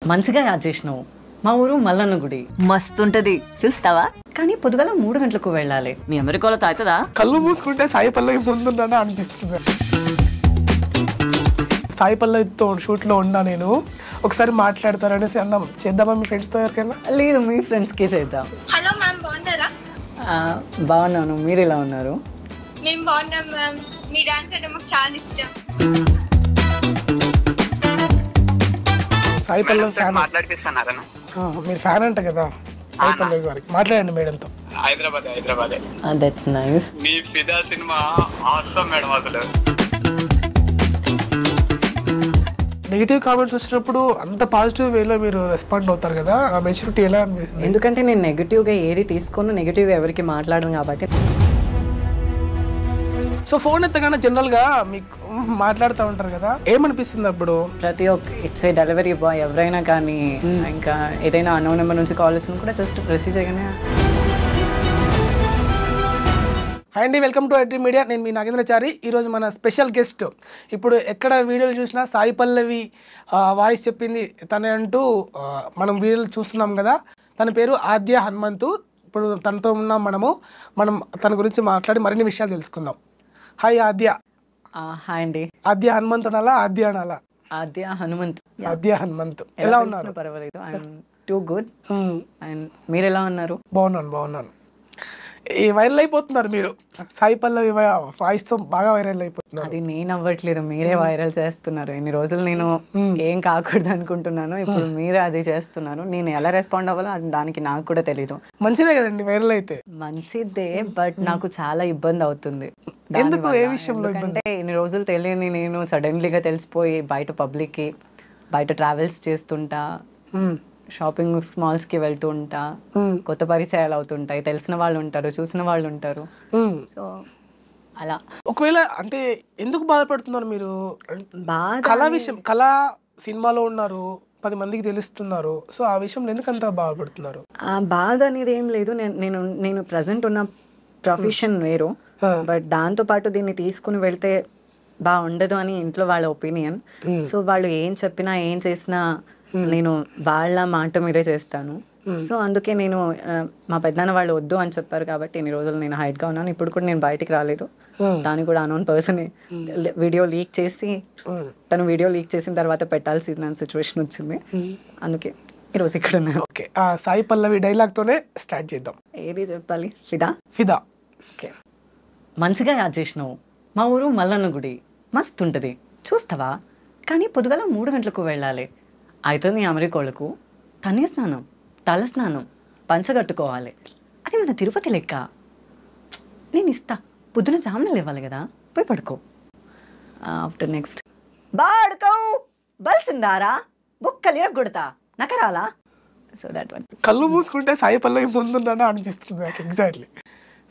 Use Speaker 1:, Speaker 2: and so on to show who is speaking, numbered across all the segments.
Speaker 1: మంచిగా యాడ్ చేసినావు. మా ఊరు మల్లన్న గుడి
Speaker 2: మస్తుంటది, చూస్తావా?
Speaker 1: కానీ పొద్దుగాల 3 గంటలకు వెళ్ళాలి.
Speaker 2: మీ అమెరికాలో తాగుతుందా?
Speaker 3: కళ్ళు మూసుకుంటే సాయి పల్లవి ముందున్నానా అనిపిస్తుంది. సాయి పల్లవితో షూట్లో ఉన్నా నేను. ఒకసారి మాట్లాడతారనేసి అన్నాం, చేద్దామా మీ ఫ్రెండ్స్తో ఎవరికైనా?
Speaker 1: లేదు, మీ ఫ్రెండ్స్కే చేద్దాం.
Speaker 4: హలో మ్యామ్, బాగున్నారా?
Speaker 1: బాగున్నాను, మీరు ఎలా ఉన్నారు?
Speaker 4: మేము బాగున్నాం మ్యామ్. మీ డాన్స్ అంటే మాకు చాలా ఇష్టం.
Speaker 3: సాయి పల్లవి ఫ్యాన్
Speaker 5: మాట్లాడిపిస్తున్నారా?
Speaker 3: మీరు ఫ్యాన్ అంట కదా సాయి పల్లవి గారికి, మాట్లాడండి మేడంతో.
Speaker 5: హైదరాబాదే.
Speaker 1: That's nice.
Speaker 5: మీ ఫిదా సినిమా ఆసమ్ మేడం. అసలు
Speaker 3: నెగిటివ్ కామెంట్స్ వచ్చినప్పుడు అంత పాజిటివ్ వేలో మీరు రెస్పాండ్ అవుతారు కదా, ఆ మెచ్యూరిటీ ఎలా?
Speaker 1: ఎందుకంటే నేను నెగిటివ్గా ఏది తీసుకోను, నెగిటివ్ ఎవరికి మాట్లాడను కాబట్టి.
Speaker 3: సో ఫోన్ ఎత్తగానే జనరల్గా మీకు మాట్లాడుతూ ఉంటారు కదా, ఏమనిపిస్తుంది అప్పుడు?
Speaker 1: ప్రతి ఒక్క ఇట్స్ డెలివరీ బాయ్ ఎవరైనా కానీ, ఇంకా ఏదైనా అన్నోన్ నెంబర్ నుంచి కాల్ వచ్చినా కూడా జస్ట్ రిసీవ్ చేయగానే.
Speaker 3: హాయ్ అండి, వెల్కమ్ టు ఐటీ మీడియా. నేను మీ నాగేంద్రచారి. ఈరోజు మన స్పెషల్ గెస్ట్. ఇప్పుడు ఎక్కడ వీడియోలు చూసినా సాయి పల్లవి వాయిస్ చెప్పింది తనే అంటూ మనం వీడియోలు చూస్తున్నాం కదా. తన పేరు ఆద్య హనుమంతు. ఇప్పుడు తనతో ఉన్నాం మనం తన గురించి మాట్లాడి మరిన్ని విషయాలు తెలుసుకుందాం. హాయ్ ఆద్య.
Speaker 1: హాయ్ అండి.
Speaker 3: ఆద్య హనుమంతు అనాలా, ఆద్య అనాలా?
Speaker 1: ఆద్య హనుమంత్.
Speaker 3: ఆద్య హనుమంతు. ఎలా ఉన్నారు?
Speaker 1: పర్వాలేదు, ఐఎమ్ టూ గుడ్. అండ్ మీరు ఎలా ఉన్నారు?
Speaker 3: బాగున్నాను. ఈ వైరల్ అయిపోతున్నారు మీరు, సాయి పల్లవి వాయిస్తో బాగా వైరల్ అయిపోతున్నారు.
Speaker 1: అది నేను అవ్వట్లేదు, మీరే వైరల్ చేస్తున్నారు. ఇన్ని రోజులు నేను ఏం కాకూడదు అనుకుంటున్నాను, ఇప్పుడు మీరే అది చేస్తున్నారు. నేను ఎలా రెస్పాండ్ అవ్వాలో దానికి నాకు కూడా తెలీదు.
Speaker 3: మంచిదే కదండి వైరల్ అయితే?
Speaker 1: మంచిదే, బట్ నాకు చాలా ఇబ్బంది అవుతుంది.
Speaker 3: ఎందుకు? ఏ విషయంలో?
Speaker 1: అంటే ఇన్ని రోజులు తెలియని నేను సడన్లీగా తెలిసిపోయి బయట పబ్లిక్కి, బయట ట్రావెల్స్ చేస్తుంటా, షాపింగ్ మాల్స్కి వెళ్తూ ఉంటా, కొత్త పరిచయాలు అవుతుంటాయి, తెలిసిన వాళ్ళు ఉంటారు, చూసిన వాళ్ళు ఉంటారు. సో అలా.
Speaker 3: ఒకవేళ అంటే ఎందుకు బాధపడుతున్నారు మీరు? కళా విషయం, కళా సినిమాలో ఉన్నారు, 10 మందికి తెలుస్తున్నారు. సో ఆ విషయంలో ఎందుకు అంత బాధపడుతున్నారు?
Speaker 1: ఆ బాధ అనేది ఏం లేదు. నేను ప్రజెంట్ ఉన్న ప్రొఫెషన్ వేరు, బట్ దాంతో పాటు దీన్ని తీసుకుని వెళ్తే బాగుండదు అని ఇంట్లో వాళ్ళ ఒపీనియన్. సో వాళ్ళు ఏం చెప్పినా ఏం చేసినా నేను వాళ్ళ మాట మీదే చేస్తాను. సో అందుకే నేను మా పెద్దనాన్న వాళ్ళు వద్దు అని చెప్పారు కాబట్టి ఇన్ని రోజులు నేను హైట్గా ఉన్నాను. ఇప్పుడు కూడా నేను బయటికి రాలేదు. దాన్ని కూడా అన్నోన్ పర్సన్ వీడియో లీక్ చేసి, తను వీడియో లీక్ చేసిన తర్వాత పెట్టాల్సిన సిచ్యువేషన్ వచ్చింది. అందుకే ఈరోజు ఇక్కడ ఉన్నాను.
Speaker 3: ఓకే, సాయి పల్లవి డైలాగ్తోనే స్టార్ట్ చేద్దాం.
Speaker 1: ఏది చెప్పాలి?
Speaker 3: ఫిదా.
Speaker 1: ఓకే. మంచిగా యాడ్ చేసినావు. మా ఊరు మల్లన్న గుడి మస్తుంటది, చూస్తావా? కానీ పొద్దుగాల 3 గంటలకు వెళ్ళాలి. అయితే నీ అమెరికోళ్ళకు కన్య స్నానం, తల స్నానం, పంచగట్టుకోవాలి. అది మన తిరుపతి లెక్క. నేను ఇస్తా, పొద్దున జామున లేవాలి కదా, పోయి పడుకో. ఆఫ్టర్ నెక్స్ట్ బాడుకో బల్సిందారా బుక్కలు ఎరగొడతా నకరాలా. So that one.
Speaker 3: కళ్ళు మూసుకుంటే సాయి పల్లవి ముందున్నానా అనిపిస్తుంది నాకు. ఎగ్జాక్ట్లీ.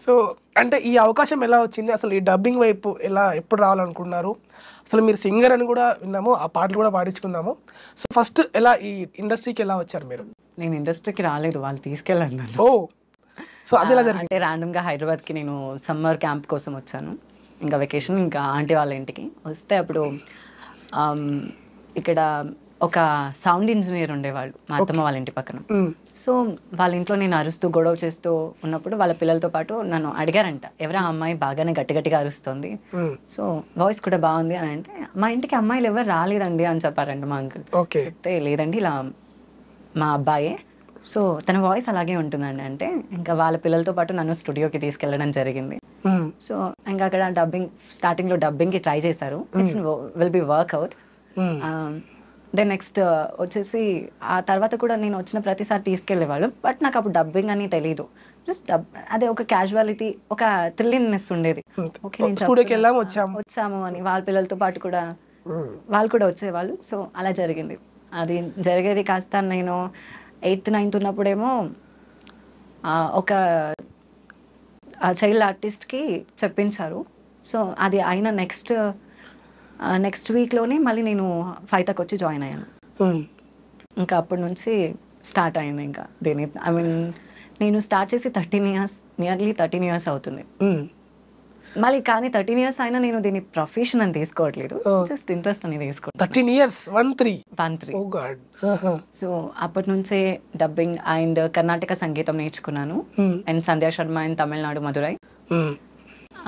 Speaker 3: సో అంటే ఈ అవకాశం ఎలా వచ్చింది? అసలు ఈ డబ్బింగ్ వైపు ఎప్పుడు రావాలనుకున్నారు? అసలు మీరు సింగర్ అని కూడా విన్నాము, ఆ పాటలు కూడా పాడించుకున్నాము. సో ఫస్ట్ ఎలా ఈ ఇండస్ట్రీకి ఎలా వచ్చారు మీరు?
Speaker 1: నేను ఇండస్ట్రీకి రాలేదు, వాళ్ళు తీసుకెళ్ళండి నన్ను.
Speaker 3: ఓ, సో అది ఎలా జరిగింది?
Speaker 1: అంటే ర్యాండమ్గా హైదరాబాద్కి నేను సమ్మర్ క్యాంప్ కోసం వచ్చాను, ఇంకా వెకేషన్, ఇంకా ఆంటీ వాళ్ళ ఇంటికి వస్తే అప్పుడు ఇక్కడ ఒక సౌండ్ ఇంజనీర్ ఉండేవాళ్ళు మా అత్తమ్మ వాళ్ళ ఇంటి పక్కన. సో వాళ్ళ ఇంట్లో నేను అరుస్తూ గొడవ చేస్తూ ఉన్నప్పుడు వాళ్ళ పిల్లలతో పాటు నన్ను అడిగారంట, ఎవరా అమ్మాయి బాగానే గట్టిగా అరుస్తుంది, సో వాయిస్ కూడా బాగుంది అని. అంటే మా ఇంటికి అమ్మాయిలు ఎవరు రాలేదండి అని చెప్పారంట మా అంకుల్. చెప్తే లేదండి ఇలా మా అబ్బాయే, సో తన వాయిస్ అలాగే ఉంటుందండి. అంటే ఇంకా వాళ్ళ పిల్లలతో పాటు నన్ను స్టూడియోకి తీసుకెళ్ళడం జరిగింది. సో ఇంకా అక్కడ స్టార్టింగ్లో డబ్బింగ్కి ట్రై చేశారు. It's will be work out. Then next వచ్చేసి ఆ తర్వాత కూడా నేను వచ్చిన ప్రతిసారి తీసుకెళ్ళేవాళ్ళు, బట్ నాకు అప్పుడు డబ్బింగ్ అని తెలీదు. జస్ట్ అదే ఒక క్యాజువాలిటీ, ఒక థ్రిల్లింగ్నెస్ ఉండేది. ఓకే వచ్చాము అని వాళ్ళ పిల్లలతో పాటు కూడా వాళ్ళు కూడా వచ్చేవాళ్ళు. సో అలా జరిగింది. అది జరిగేది కాస్త నేను 8th 9th ఉన్నప్పుడేమో ఒక చైల్డ్ ఆర్టిస్ట్కి చెప్పించారు. సో అది అయిన నెక్స్ట్ వీక్లోనే మళ్ళీ నేను ఫైతకు వచ్చి జాయిన్ అయ్యాను. ఇంకా అప్పటి నుంచి స్టార్ట్ అయింది ఇంకా దీని. ఐ మీన్ నేను స్టార్ట్ చేసి 13 years, నియర్లీ 13 years అవుతుంది. మళ్ళీ కానీ 13 years అయినా నేను దీన్ని ప్రొఫెషన్ అని తీసుకోవట్లేదు, జస్ట్ ఇంట్రెస్ట్ అని తీసుకోవట్లేదు.
Speaker 3: 13 years 1-3.
Speaker 1: 1-3.
Speaker 3: ఓ గాడ్.
Speaker 1: సో అప్పటి నుంచే డబ్బింగ్ అండ్ కర్ణాటక సంగీతం నేర్చుకున్నాను. అండ్ సంధ్యా శర్మ అండ్ తమిళనాడు మధురై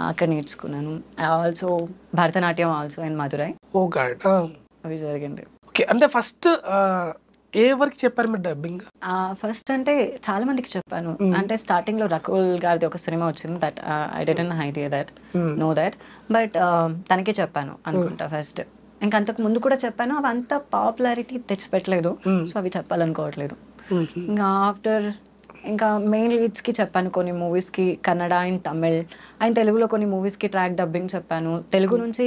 Speaker 1: అక్కడ నేర్చుకున్నాను. Also Bharatanatyam also and Madurai.
Speaker 3: Oh god.
Speaker 1: అవి జరిగింది.
Speaker 3: ఓకే, అంటే ఫస్ట్ ఏ వరకు చెప్పారు మీరు డబ్బింగ్?
Speaker 1: ఫస్ట్ అంటే చాలా మందికి చెప్పాను. అంటే స్టార్టింగ్ లో రకుల్ గారిది ఒక సినిమా వచ్చింది, that I didn't idea that know that, but తనకే చెప్పాను అనుకుంటా ఫస్ట్. ఇంకా అంతకు ముందు కూడా చెప్పాను, అవి అంత పాపులారిటీ తెచ్చిపెట్టలేదు, సో అవి చెప్పాలనుకోవట్లేదు. ఇంకా ఆఫ్టర్ ఇంకా మెయిన్ లీడ్స్కి చెప్పాను, కొన్ని మూవీస్కి కన్నడ అండ్ తమిళ్ అండ్ తెలుగులో కొన్ని మూవీస్కి ట్రాక్ డబ్బింగ్ చెప్పాను. తెలుగు నుంచి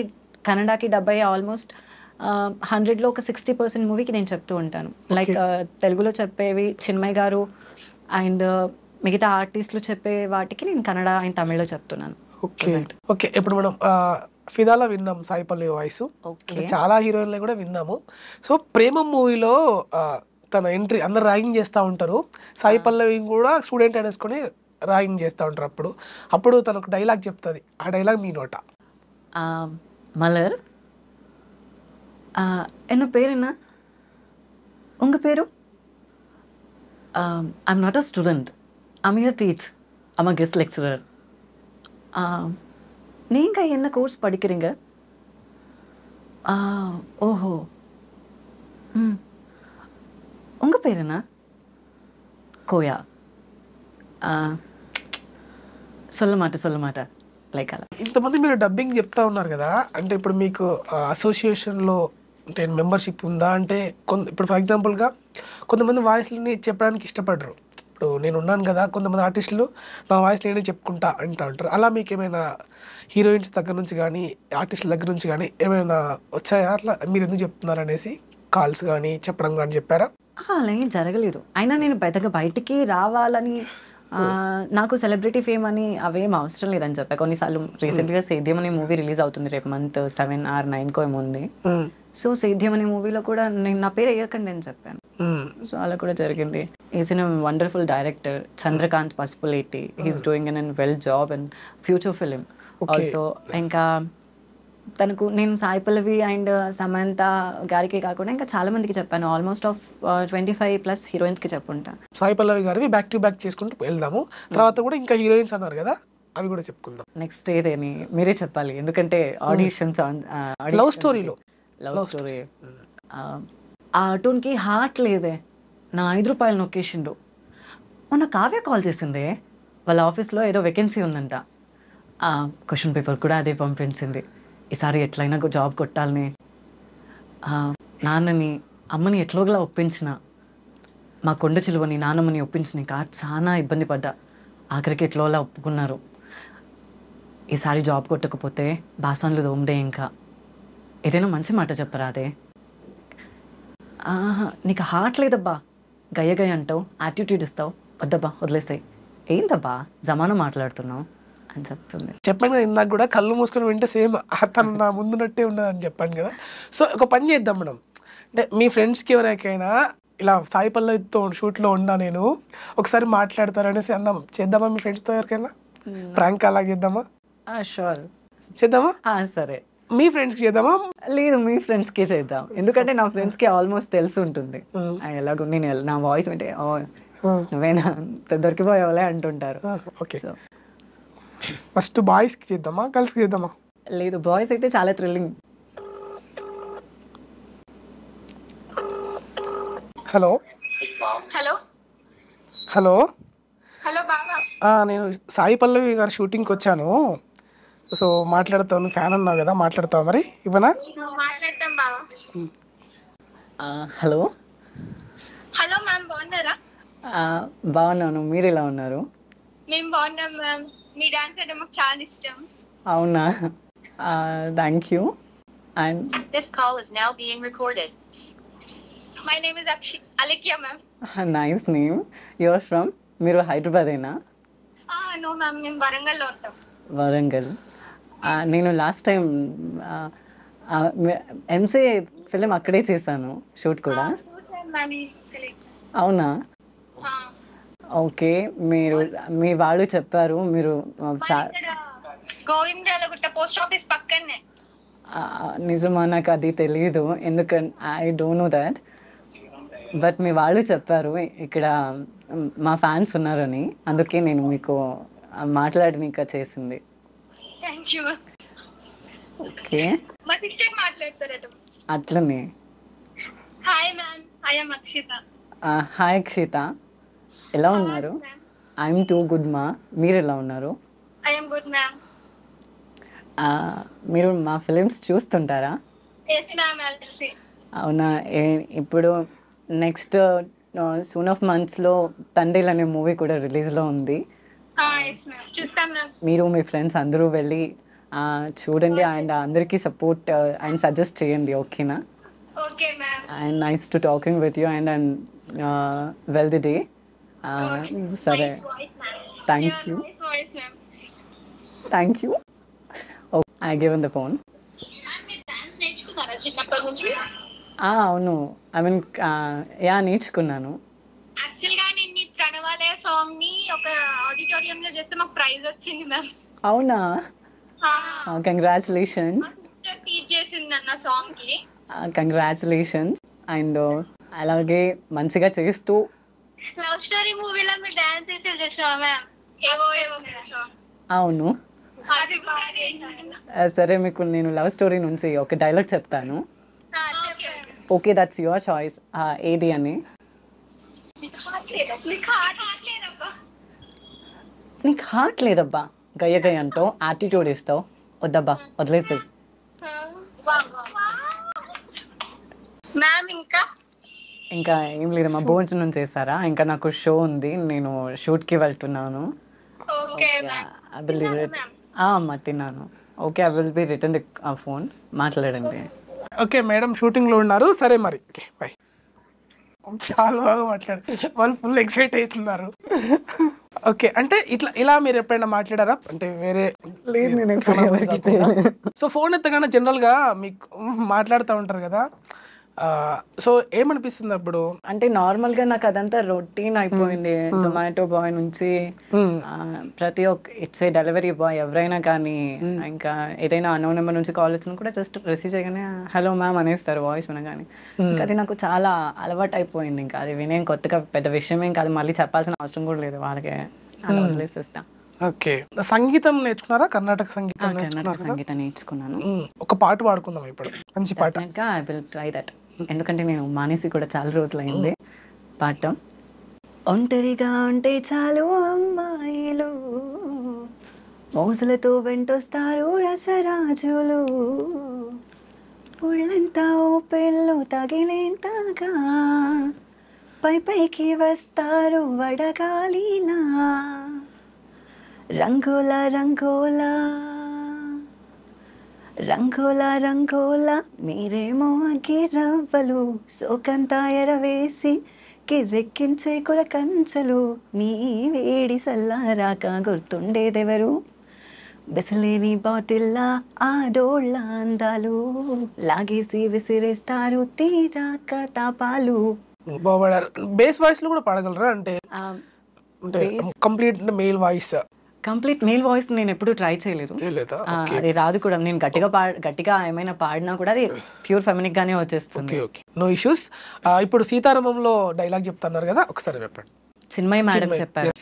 Speaker 1: కన్నడకి డబ్ అయ్యే ఆల్మోస్ట్ 100లో ఒక 60% మూవీకి నేను చెప్తూ ఉంటాను. లైక్ తెలుగులో చెప్పేవి చిన్మయ్ గారు అండ్ మిగతా ఆర్టిస్టులు చెప్పే వాటికి నేను కన్నడ అండ్ తమిళ్లో చెప్తున్నాను.
Speaker 3: ఓకే ఓకే, ఇప్పుడు మనం ఫిదాలో విన్నాం సాయి పల్లవి వాయిస్, చాలా హీరోయిన్లు కూడా విన్నాము. సో ప్రేమ మూవీలో తన ఎంట్రీ అందరు ర్యాగింగ్ చేస్తూ ఉంటారు, సాయి పల్లవి కూడా స్టూడెంట్ అనేసుకొని ర్యాగింగ్ చేస్తూ ఉంటారు. అప్పుడు తను ఒక డైలాగ్ చెప్తుంది, ఆ డైలాగ్ మీ నోట.
Speaker 1: మలర్ என்ன பேர் என்ன, உங்கள் பேரு? I'm not a student, I'm here teach, I'm a guest lecturer. நீங்கள் என்ன கோர்ஸ் படிக்கிறீங்க? ஓஹோ, உங்கள் பேர் என்ன? கோயா. சொல்ல மாட்டேன் లైక్ అలా.
Speaker 3: ఇంతమంది మీరు డబ్బింగ్ చెప్తా ఉన్నారు కదా, అంటే ఇప్పుడు మీకు అసోసియేషన్లో అంటే మెంబర్షిప్ ఉందా? అంటే ఇప్పుడు ఫర్ ఎగ్జాంపుల్గా కొంతమంది వాయిస్ని చెప్పడానికి ఇష్టపడరు. ఇప్పుడు నేను ఉన్నాను కదా, కొంతమంది ఆర్టిస్టులు నా వాయిస్ నేనే చెప్పుకుంటా అంటూ ఉంటారు. అలా మీకు ఏమైనా హీరోయిన్స్ దగ్గర నుంచి కానీ ఆర్టిస్టుల దగ్గర నుంచి కానీ ఏమైనా వచ్చాయా? అట్లా మీరు ఎందుకు చెప్తున్నారు అనేసి కాల్స్ కానీ చెప్పడం కానీ చెప్పారా?
Speaker 1: అలా ఏం జరగలేదు. అయినా నేను పెద్దగా బయటికి రావాలని, నాకు సెలబ్రిటీ ఫేమ్ అని అవేం అవసరం లేదని చెప్పా. కొన్నిసార్లు రీసెంట్గా సేద్యం అనే మూవీ రిలీజ్ అవుతుంది రేపు మంత్ 7 or 9 ఏముంది. సో సేద్యం అనే మూవీలో కూడా నేను నా పేరు వేయకండి అని చెప్పాను. సో అలా కూడా జరిగింది. Is in wonderful director Chandrakanth Pasupuleti, he's doing an well job and future film also. ఇంకా తనకు నేను సాయి పల్లవి అండ్ సమంత గారికి కాకుండా ఇంకా చాలా మందికి చెప్పాను. ఆల్మోస్ట్ ఆఫ్ 25+ హీరోయిన్స్కి చెప్పుంటా.
Speaker 3: సాయి పల్లవి గారివి బ్యాక్ టు బ్యాక్ చేసుకుంటూ వెళ్దాము. తర్వాత కూడా ఇంకా హీరోయిన్స్ అన్నారు కదా, అవి కూడా చెప్పుకుందాం.
Speaker 1: నెక్స్ట్ ఏదేని మీరే చెప్పాలి, ఎందుకంటే ఆడిషన్స్
Speaker 3: లవ్ స్టోరీలో
Speaker 1: లవ్ స్టోరీ ఆ అటూన్కి హార్ట్ లేదే, నా 5 రూపాయలు నొక్కేసిండు. మొన్న కావ్య కాల్ చేసింది, వాళ్ళ ఆఫీస్లో ఏదో వేకెన్సీ ఉందంట, క్వశ్చన్ పేపర్ కూడా అదే పంపించింది. ఈసారి ఎట్లయినా జాబ్ కొట్టాలని నాన్నని అమ్మని ఎట్లోగలా ఒప్పించిన, మా కొండ చిలువని నాన్నమ్మని ఒప్పించిన చాలా ఇబ్బంది పడ్డా, ఆఖరికి ఎట్లోలా ఒప్పుకున్నారు. ఈసారి జాబ్ కొట్టకపోతే బాసన్లు తోమడే, ఇంకా ఏదైనా మంచి మాట చెప్పరా అదే. నీకు హార్ట్ లేదబ్బా, గయ్య అంటావు, యాటిట్యూడ్ ఇస్తావు, వద్దబ్బా వదిలేసాయి, ఏందబ్బా జమానా మాట్లాడుతున్నావు అని చెప్తుంది.
Speaker 3: చెప్పాను కదా ఇందాక కూడా, కళ్ళు మూసుకొని వింటే సేమ్ తను నా ముందున్నట్టే ఉన్నదని చెప్పాను కదా. సో ఒక పని చేద్దాం మనం, అంటే మీ ఫ్రెండ్స్కి ఎవరికైనా ఇలా సాయి పల్లవితో షూట్లో ఉన్నా నేను ఒకసారి మాట్లాడతారనేసి అందాం, చేద్దామా? మీ ఫ్రెండ్స్తో ఎవరికైనా ప్రాంక్ అలా చేద్దామా?
Speaker 1: షూర్
Speaker 3: చేద్దామా?
Speaker 1: సరే.
Speaker 3: మీ ఫ్రెండ్స్కి చేద్దామా?
Speaker 1: లేదు, మీ ఫ్రెండ్స్కి చేద్దాం, ఎందుకంటే నా ఫ్రెండ్స్కి ఆల్మోస్ట్ తెలిసి ఉంటుంది ఎలాగో నేను నా వాయిస్ వింటే నువ్వేనా దొరికిపోయావులే అంటుంటారు.
Speaker 3: ఓకే, ఫస్ట్ బాయ్స్కి చేద్దామా గర్ల్స్కి చేద్దామా?
Speaker 1: లేదు, బాయ్స్ అయితే చాలా thrilling.
Speaker 3: Hello
Speaker 4: hello
Speaker 3: hello
Speaker 4: hello బాబా.
Speaker 3: నేను సాయి పల్లవి గారి షూటింగ్కి వచ్చాను, సో మాట్లాడతాను, ఫ్యాన్ అన్నావు కదా, మాట్లాడతావు మరి ఇవ్వనా?
Speaker 4: మాట్లాడతాం బాబా.
Speaker 1: హలో
Speaker 4: హలో మ్యామ్, బాగున్నారా?
Speaker 1: బాగున్నాను, మీరు ఎలా ఉన్నారు?
Speaker 4: మేము బాగున్నాం మ్యామ్, మీ డాన్స్ అంటే మాకు చాలా ఇష్టం.
Speaker 1: అవునా, thank you. And
Speaker 2: This call is now being recorded.
Speaker 4: My name is Alekhya ma'am.
Speaker 1: Nice name. Your from? మీరు హైదరాబాదేనా?
Speaker 4: నో మ్యామ్, మేము వరంగల్లో ఉంటాం.
Speaker 1: వరంగల్. నేను లాస్ట్ టైం ఎంసీ ఫిలిం అక్కడే చేశాను షూట్ కూడా. అవునా, ఓకే. మీరు మీ వాళ్ళు చెప్పారు మీరు
Speaker 4: గోవిందరాలగుట్ట పోస్ట్ ఆఫీస్ పక్కనే.
Speaker 1: నిజమా? నాకు అది తెలియదు, ఎందుకంటే I don't know that. But మీ వాళ్ళు చెప్పారు ఇక్కడ మా ఫ్యాన్స్ ఉన్నారని, అందుకే నేను మీకు మాట్లాడనిక చేసింది.
Speaker 4: Thank you.
Speaker 1: ఓకే,
Speaker 4: మా సిస్టర్ మాట్లాడతారట.
Speaker 1: అట్లనే.
Speaker 4: Hi ma'am, I'm Akshita.
Speaker 1: Hi Akshita, ఎలా ఉన్నారు? ఐఎమ్ టూ గుడ్ మా, మీరు ఎలా ఉన్నారు?
Speaker 4: I'm good ma'am.
Speaker 1: మీరు మా ఫిలిమ్స్ చూస్తుంటారా?
Speaker 4: ఎస్ మ్యామ్, ఎల్సి.
Speaker 1: అవునా? ఇప్పుడు నెక్స్ట్ సూన్ ఆఫ్ మంత్స్లో తండ్రిలు అనే మూవీ కూడా రిలీజ్లో ఉంది.
Speaker 4: ఎస్ మ్యామ్, చూస్తాం మ్యామ్.
Speaker 1: మీరు మీ ఫ్రెండ్స్ అందరూ వెళ్ళి చూడండి అండ్ అందరికీ సపోర్ట్ అండ్ సజెస్ట్ చేయండి, ఓకేనా?
Speaker 4: Okay ma'am.
Speaker 1: And nice to talking with you and well the day. సరే, thank you.
Speaker 4: Nice voice ma'am.
Speaker 1: Thank you. I given the phone.
Speaker 4: Ma'am, మీరు డాన్స్ నేర్చుకున్నారా చిన్నప్పటి నుంచి?
Speaker 1: అవును, ఐ మీన్ నేర్చుకున్నాను.
Speaker 4: యాక్చువల్ గా నేను మీ ప్రణవాలయ సాంగ్ ని ఒక ఆడిటోరియం లో చేస్తే మాకు ప్రైజ్ వచ్చింది మ్యామ్.
Speaker 1: అవునా? కంగ్రాచులేషన్స్.
Speaker 4: టీచ్ చేసింది అన్న సాంగ్ కి.
Speaker 1: కంగ్రాచులేషన్స్. అండ్ అలాగే మంచిగా చేస్తూ.
Speaker 4: లవ్ స్టోరీ మూవీలో మీరు డాన్స్ చేసి చేసావా మ్యామ్? ఏవో సాంగ్.
Speaker 1: అవును.
Speaker 4: అది బాగా చేశాను.
Speaker 1: సరే, మీకు నేను లవ్ స్టోరీ నుంచి ఒక డైలాగ్ చెప్తాను. Okay, that's your choice. ఏది అని? నీకు హార్ట్ లేదబ్బా, గయ్య గయ్య అంటావు, యాటిట్యూడ్ ఇస్తావు. వద్దబ్బా, వదిలేసాయి.
Speaker 4: మ్యామ్
Speaker 1: ఇంకా ఏం లేదమ్మా, భోజనం చేశారా? ఇంకా నాకు షో ఉంది, నేను షూట్కి వెళ్తున్నాను. అమ్మా తిన్నాను. Okay, I will be return the phone. మాట్లాడండి.
Speaker 3: ఓకే మేడం, షూటింగ్లో ఉన్నారు. సరే మరి, ఓకే బాయ్. చాలా బాగా మాట్లాడారు, వాళ్ళు ఫుల్ ఎక్సైట్ అవుతున్నారు. ఓకే, అంటే ఇలా మీరు ఎప్పుడైనా మాట్లాడారా? అంటే వేరే
Speaker 1: లేదు, నేను ఎవరికి తెలియదు.
Speaker 3: సో ఫోన్ ఎత్తగానే జనరల్గా మీకు మాట్లాడుతూ ఉంటారు కదా, సో ఏమనిపిస్తుంది అప్పుడు?
Speaker 1: అంటే నార్మల్గా నాకు అదంతా రొటీన్ అయిపోయింది. జొమాటో బాయ్ నుంచి ప్రతి ఒక్క ఇచ్చే డెలివరీ బాయ్ ఎవరైనా కానీ, ఇంకా ఏదైనా అన్నోన్ నెంబర్ నుంచి కాల్ వచ్చినా కూడా జస్ట్ రిసీవ్ చేయగానే హలో మ్యామ్ అనేస్తారు వాయిస్ వినగానే. ఇంకా అది నాకు చాలా అలవాటు అయిపోయింది. ఇంకా అది వినే కొత్తగా పెద్ద విషయం ఏం కాదు, మళ్ళీ చెప్పాల్సిన అవసరం కూడా లేదు, వాళ్ళకే అలా వదిలేసేస్తా.
Speaker 3: ఓకే, సంగీతం నేర్చుకున్నారా? కర్ణాటక సంగీతం
Speaker 1: కర్ణాటక సంగీతం నేర్చుకున్నాను.
Speaker 3: ఒక పాట పాడుకుందాం ఇప్పుడు, మంచి పాట.
Speaker 1: ఐ విల్ ట్రై దట్, ఎందుకంటే నేను మానేసి కూడా చాలా రోజులైంది పాడటం. ఒంటరిగా ఉంటే చాలు అమ్మాయిలు, మోజులతో వెంటొస్తారు రసరాజులు, ఒళ్ళంతా ఓపెన్లో తగిలేంతగా పైకి వస్తారు వడగాలిలా, రంగుల రంగుల రంగుల రంగుల మీరేమో అగ్గిరవ్వలు, సోకంతా ఎరవేసి కిర్రెక్కించే కుల కంచెలు, నీ వేడి సల్లారాక గుర్తుండేదెవరు, బిసలేని బాటిల్లా ఆడోళ్ళ అందాలు, లాగేసి విసిరేస్తారు తీరాక తాపాలు.
Speaker 3: బేస్ వాయిస్ లో కూడా పాడగలరా? అంటే complete mail voice?
Speaker 1: Complete male voice నేను ఎప్పుడు ట్రై చేయలేదు, అది రాదు కూడా. నేను గట్టిగా ఏమైనా పాడినా కూడా అది ప్యూర్ ఫెమినిక్ గానే వచ్చేస్తుంది.
Speaker 3: No issues. ఇప్పుడు సీతారామంలో డైలాగ్ చెప్తున్నారు కదా, ఒకసారి చెప్పండి.
Speaker 1: చిన్మయి మేడం చెప్పారు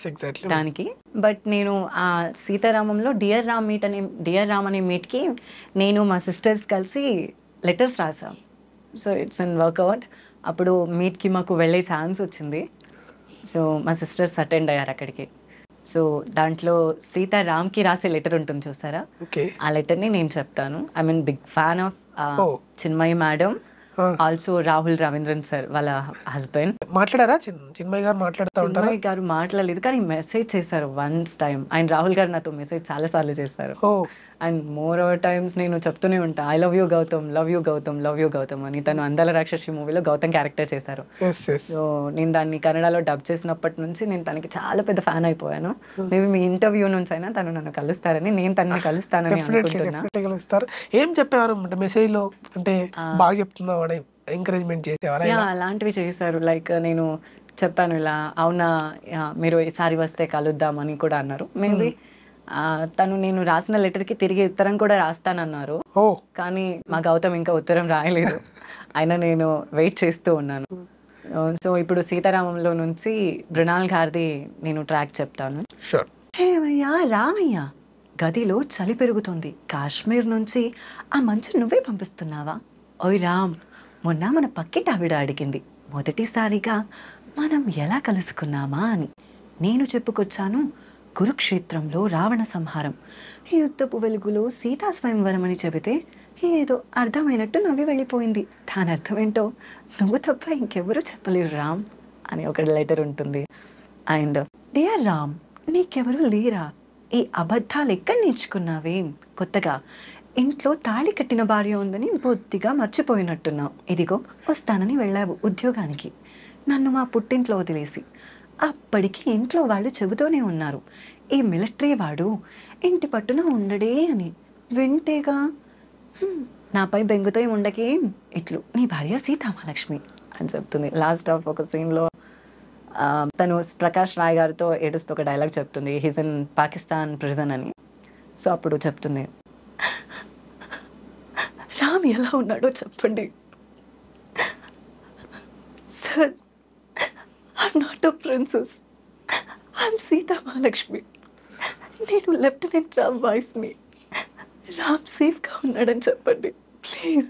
Speaker 1: దానికి. బట్ నేను ఆ సీతారామంలో డియర్ రామ్ అనే మీట్కి నేను మా సిస్టర్స్ కలిసి లెటర్స్ రాసాం. So it's in work out. అప్పుడు మీట్కి మాకు వెళ్ళే ఛాన్స్ వచ్చింది. సో మా సిస్టర్స్ అటెండ్ అయ్యారు అక్కడికి. సో దాంట్లో సీతారామ్కి రాసే లెటర్ ఉంటుంది చూసారా, ఆ లెటర్ని నేను చెప్తాను. I mean big fan of Chinmayi madam, also Rahul Ravindran sir వాళ్ళ హస్బెండ్.
Speaker 3: మాట్లాడారా? చిన్మయి గారు మాట్లాడుతూ ఉంటారు?
Speaker 1: చిన్మయి గారు మాట్లాడలేదు, కానీ మెసేజ్ చేశారు వన్స్ టైం. అండ్ రాహుల్ గారు నాతో మెసేజ్ చాలా సార్లు చేశారు. అండ్ మోర్ ఓవర్ టైమ్స్ నేను చెప్తూనే ఉంటా, I love you Gautam, love you Gautam, love you Gautam అని. తను అందాల రాక్షసి మూవీలో గౌతమ్ క్యారెక్టర్ చేశారు. సో నేను దాన్ని కన్నడలో డబ్ చేసినప్పటి నుంచి నేను తనకి చాలా పెద్ద ఫ్యాన్ అయిపోయాను. మేబీ మీ ఇంటర్వ్యూ నుంచి అయినా తను నన్ను కలుస్తారని, నేను తనని కలుస్తానని అనుకుంటున్నా.
Speaker 3: ఏం చెప్పారు మెసేజ్ లో? అంటే బాగా చెప్తున్నా, ఎంకరేజ్మెంట్ చేసేవారు?
Speaker 1: అలాంటివి చేశారు. లైక్ నేను చెప్పాను ఇలా, అవునా మీరు ఈసారి వస్తే కలుద్దామని కూడా అన్నారు. మేబీ తను నేను రాసిన లెటర్కి తిరిగి ఉత్తరం కూడా రాస్తానన్నారు.
Speaker 3: ఓ
Speaker 1: కానీ మా గౌతమ్ ఇంకా ఉత్తరం రాయలేదు. అయినా నేను వెయిట్ చేస్తూ ఉన్నాను. సో ఇప్పుడు సీతారామంలో నుంచి మృణాల్ గారిది నేను ట్రాక్ చెప్తాను.
Speaker 3: షూర్.
Speaker 1: ఏమయ్యా రామయ్య, గదిలో చలి పెరుగుతుంది. కాశ్మీర్ నుంచి ఆ మంచు నువ్వే పంపిస్తున్నావా? ఓయ్ రామ్, మొన్న మన పక్కింటి ఆవిడ అడిగింది మొదటిసారిగా మనం ఎలా కలుసుకున్నామా అని. నేను చెప్పుకొచ్చాను కురుక్షేత్రంలో రావణ సంహారం, యుద్ధపు వెలుగులో సీతా స్వయంవరం అని చెబితే ఏదో అర్థమైనట్టు నవ్వి వెళ్ళిపోయింది. దాని అర్థమేంటో నువ్వు తప్ప ఇంకెవరూ చెప్పలేరు రామ్ అని ఒక లెటర్ ఉంటుంది. అండ్ డియర్ రామ్, నీకెవరు లేరా? ఈ అబద్ధాలు ఎక్కడ నేర్చుకున్నావేం? కొత్తగా ఇంట్లో తాళి కట్టిన భార్య ఉందని బొత్తిగా మర్చిపోయినట్టున్నావు. ఇదిగో వస్తానని వెళ్ళావు ఉద్యోగానికి, నన్ను మా పుట్టింట్లో వదిలేసి. అప్పటికి ఇంట్లో వాళ్ళు చెబుతూనే ఉన్నారు, ఈ మిలిటరీ వాడు ఇంటి పట్టున ఉండడే అని. వింటేగా నాపై బెంగుతో ఉండకేం, ఇట్లు నీ భార్య సీతామహాలక్ష్మి అని చెప్తుంది. లాస్ట్ ఆఫ్ ఒక సీన్లో తను ప్రకాష్ రాయ్ గారితో ఏడుస్తూ ఒక డైలాగ్ చెప్తుంది, హీస్ ఇన్ పాకిస్తాన్ ప్రిజన్ అని. సో అప్పుడు చెప్తుంది, రామ్ ఎలా ఉన్నాడో చెప్పండి sir. I'm not a princess, I'm Sitamahalakshmi. నేను లెఫ్టినెంట్ రామ్ వైఫ్ని. రామ్ సేఫ్గా ఉన్నాడని చెప్పండి ప్లీజ్.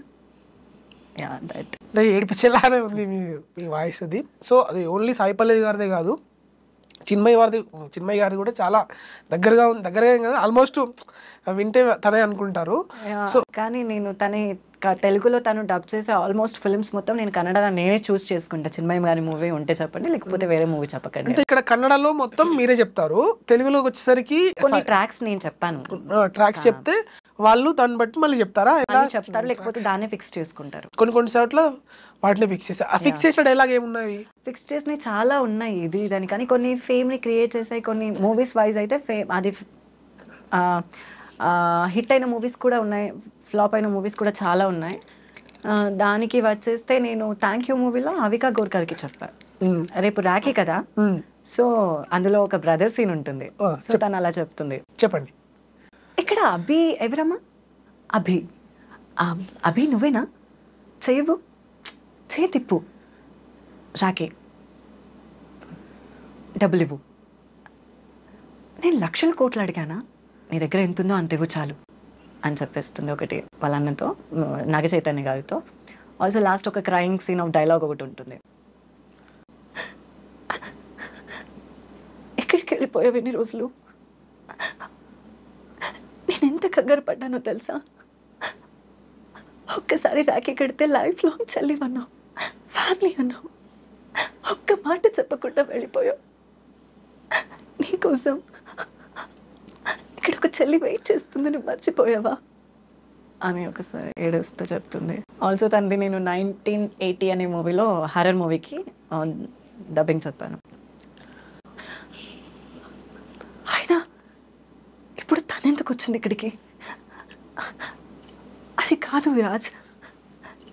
Speaker 1: Yeah that.
Speaker 3: అంటే ఏడిపించేలానే ఉంది మీ వాయిస్ అది. సో అది ఓన్లీ సాయి పల్లవి గారిదే కాదు, చిన్మయి గారిది కూడా చాలా దగ్గరగా ఉంది. ఆల్మోస్ట్ వింటే తనే అనుకుంటారు. సో
Speaker 1: కానీ నేను తెలుగులో తను డబ్ చేసే ఆల్మోస్ట్ ఫిల్మ్స్ మొత్తం నేను కన్నడలో నేనే చూస్ చేసుకుంటా. చిన్మయి గారి మూవీ ఉంటే చెప్పండి, లేకపోతే వేరే మూవీ చెప్పకండి.
Speaker 3: అంటే ఇక్కడ కన్నడలో మొత్తం మీరే చెప్తారు, తెలుగులోకి వచ్చేసరికి
Speaker 1: కొన్ని ట్రాక్స్ నేను చెప్పాను.
Speaker 3: ట్రాక్స్ చెప్తే వాళ్ళు దాన్ని బట్టి మళ్ళీ చెప్తారా?
Speaker 1: చెప్తారు, లేకపోతే దాన్ని ఫిక్స్ చేసుకుంటారు.
Speaker 3: కొన్ని చోట్ల వాటిని ఫిక్స్ చేస్తారు. ఆ ఫిక్స్ చేసిన డైలాగ్ ఏమున్నాయి?
Speaker 1: ఫిక్స్ చేసినవి చాలా ఉన్నాయి ఇది దాని. కానీ కొన్ని ఫేమ్ ని క్రియేట్ చేసాయి, కొన్ని మూవీస్ వైజ్ అయితే ఫేమ్ అది హిట్ అయిన మూవీస్ కూడా ఉన్నాయి, ఫ్లాప్ అయిన మూవీస్ కూడా చాలా ఉన్నాయి. దానికి వచ్చేస్తే నేను థ్యాంక్ యూ మూవీలో అవికా గోర్కర్కి చెప్పాను. రేపు రాఖీ కదా, సో అందులో ఒక బ్రదర్ సీన్ ఉంటుంది. సో తను అలా చెప్తుంది,
Speaker 3: చెప్పండి.
Speaker 1: ఇక్కడ అభి ఎవరమ్మా? అభి నువ్వేనా? చెయ్యవు, చేతిప్పు, రాఖీ డబ్బులు ఇవ్వు. నేను లక్షల కోట్లు అడిగానా? నీ దగ్గర ఎంత ఉందో అంత ఇవ్వు చాలు అని చెప్పేస్తుంది ఒకటి వాళ్ళ అన్నతో, నాగ చైతన్య గారితో. ఆల్సో లాస్ట్ ఒక క్రైయింగ్ సీన్ ఆఫ్ డైలాగ్ ఒకటి ఉంటుంది, ఎక్కడికి వెళ్ళిపోయావు ఎన్ని రోజులు? నేను ఎంత కంగారు పడ్డానో తెలుసా? ఒక్కసారి రాఖీ కడితే లైఫ్ లాంగ్ చెల్లి అన్నావు, ఫ్యామిలీ అన్నావు, ఒక్క మాట చెప్పకుండా వెళ్ళిపోయావు. నీకోసం ఇక్కడ ఒక చెల్లి వెయిట్ చేస్తుందని మర్చిపోయావా అని ఒకసారి ఏడుస్తూ చెప్తుంది. ఆల్సో తండ్రి నేను 1980 అనే మూవీలో హర్రర్ మూవీకి డబ్బింగ్ చెప్పాను. అయినా ఇప్పుడు తనెందుకు వచ్చింది ఇక్కడికి? అది కాదు విరాజ్,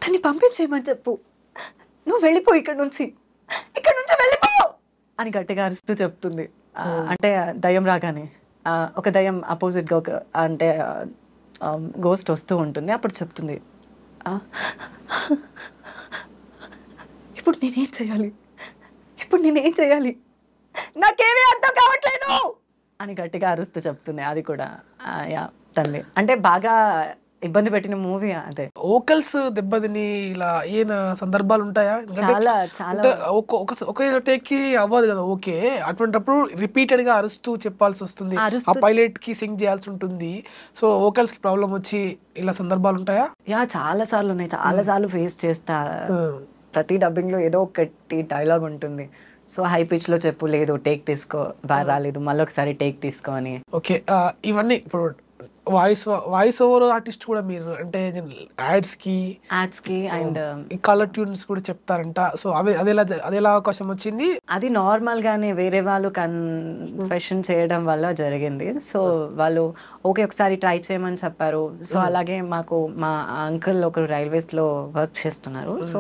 Speaker 1: తన్ని పంపించేయమని చెప్పు. నువ్వు వెళ్ళిపో ఇక్కడ నుంచి వెళ్ళిపో అని గట్టిగా అరుస్తూ చెప్తుంది. అంటే దయ్యం రాగానే ఒక దయ్యం అపోజిట్గా ఒక అంటే గోస్ట్ వస్తూ ఉంటుంది. అప్పుడు చెప్తుంది, ఇప్పుడు నేనేం చేయాలి, నాకేమీ అర్థం కావట్లేదు అని గట్టిగా అరుస్తూ చెప్తుంది. అది కూడా యా తల్లి అంటే బాగా ఇబ్బంది పెట్టిన మూవీ అదే.
Speaker 3: వోకల్స్ దెబ్బతిని ఇలా ఏన సందర్భాలు ఉంటాయా?
Speaker 1: చాలా
Speaker 3: ఒకే టేక్ కి అవ్వదు కదా. ఓకే, అటువంటిప్పుడు రిపీటెడ్ గా అరుస్తూ చెప్పాల్సి వస్తుంది, ఆ పైలట్ కి సింగ్ చేయాల్సి ఉంటుంది. సో వోకల్స్ కి ప్రాబ్లం వచ్చి ఇలా సందర్భాలు ఉంటాయా?
Speaker 1: యా చాలా సార్లు ఉన్నాయి, చాలా సార్లు ఫేస్ చేస్తా. ప్రతి డబ్బింగ్ లో ఏదో ఒకటి డైలాగ్ ఉంటుంది. సో హై పిచ్ లో చెప్పు, లేదు టేక్ తీసుకో, బాగా రాలేదు, మళ్ళీ ఒకసారి టేక్ తీసుకో అని.
Speaker 3: ఓకే, ఇవన్నీ ఇప్పుడు వాయిస్ ఓవర్ ఆర్టిస్ట్ కూడా మీరు అంటే యాడ్స్ కి అండ్ కలర్ ట్యూన్స్ కూడా చెప్తారంట. సో అది ఎలా అవకాశం వచ్చింది?
Speaker 1: అది నార్మల్ గానే వేరే వాళ్ళు కన్ఫెషన్ చేయడం వల్ల జరిగింది. సో వాళ్ళు ఓకే ఒకసారి ట్రై చేయమని చెప్పారు. సో అలాగే మాకు మా అంకుల్ ఒకరు రైల్వేస్ లో వర్క్ చేస్తున్నారు. సో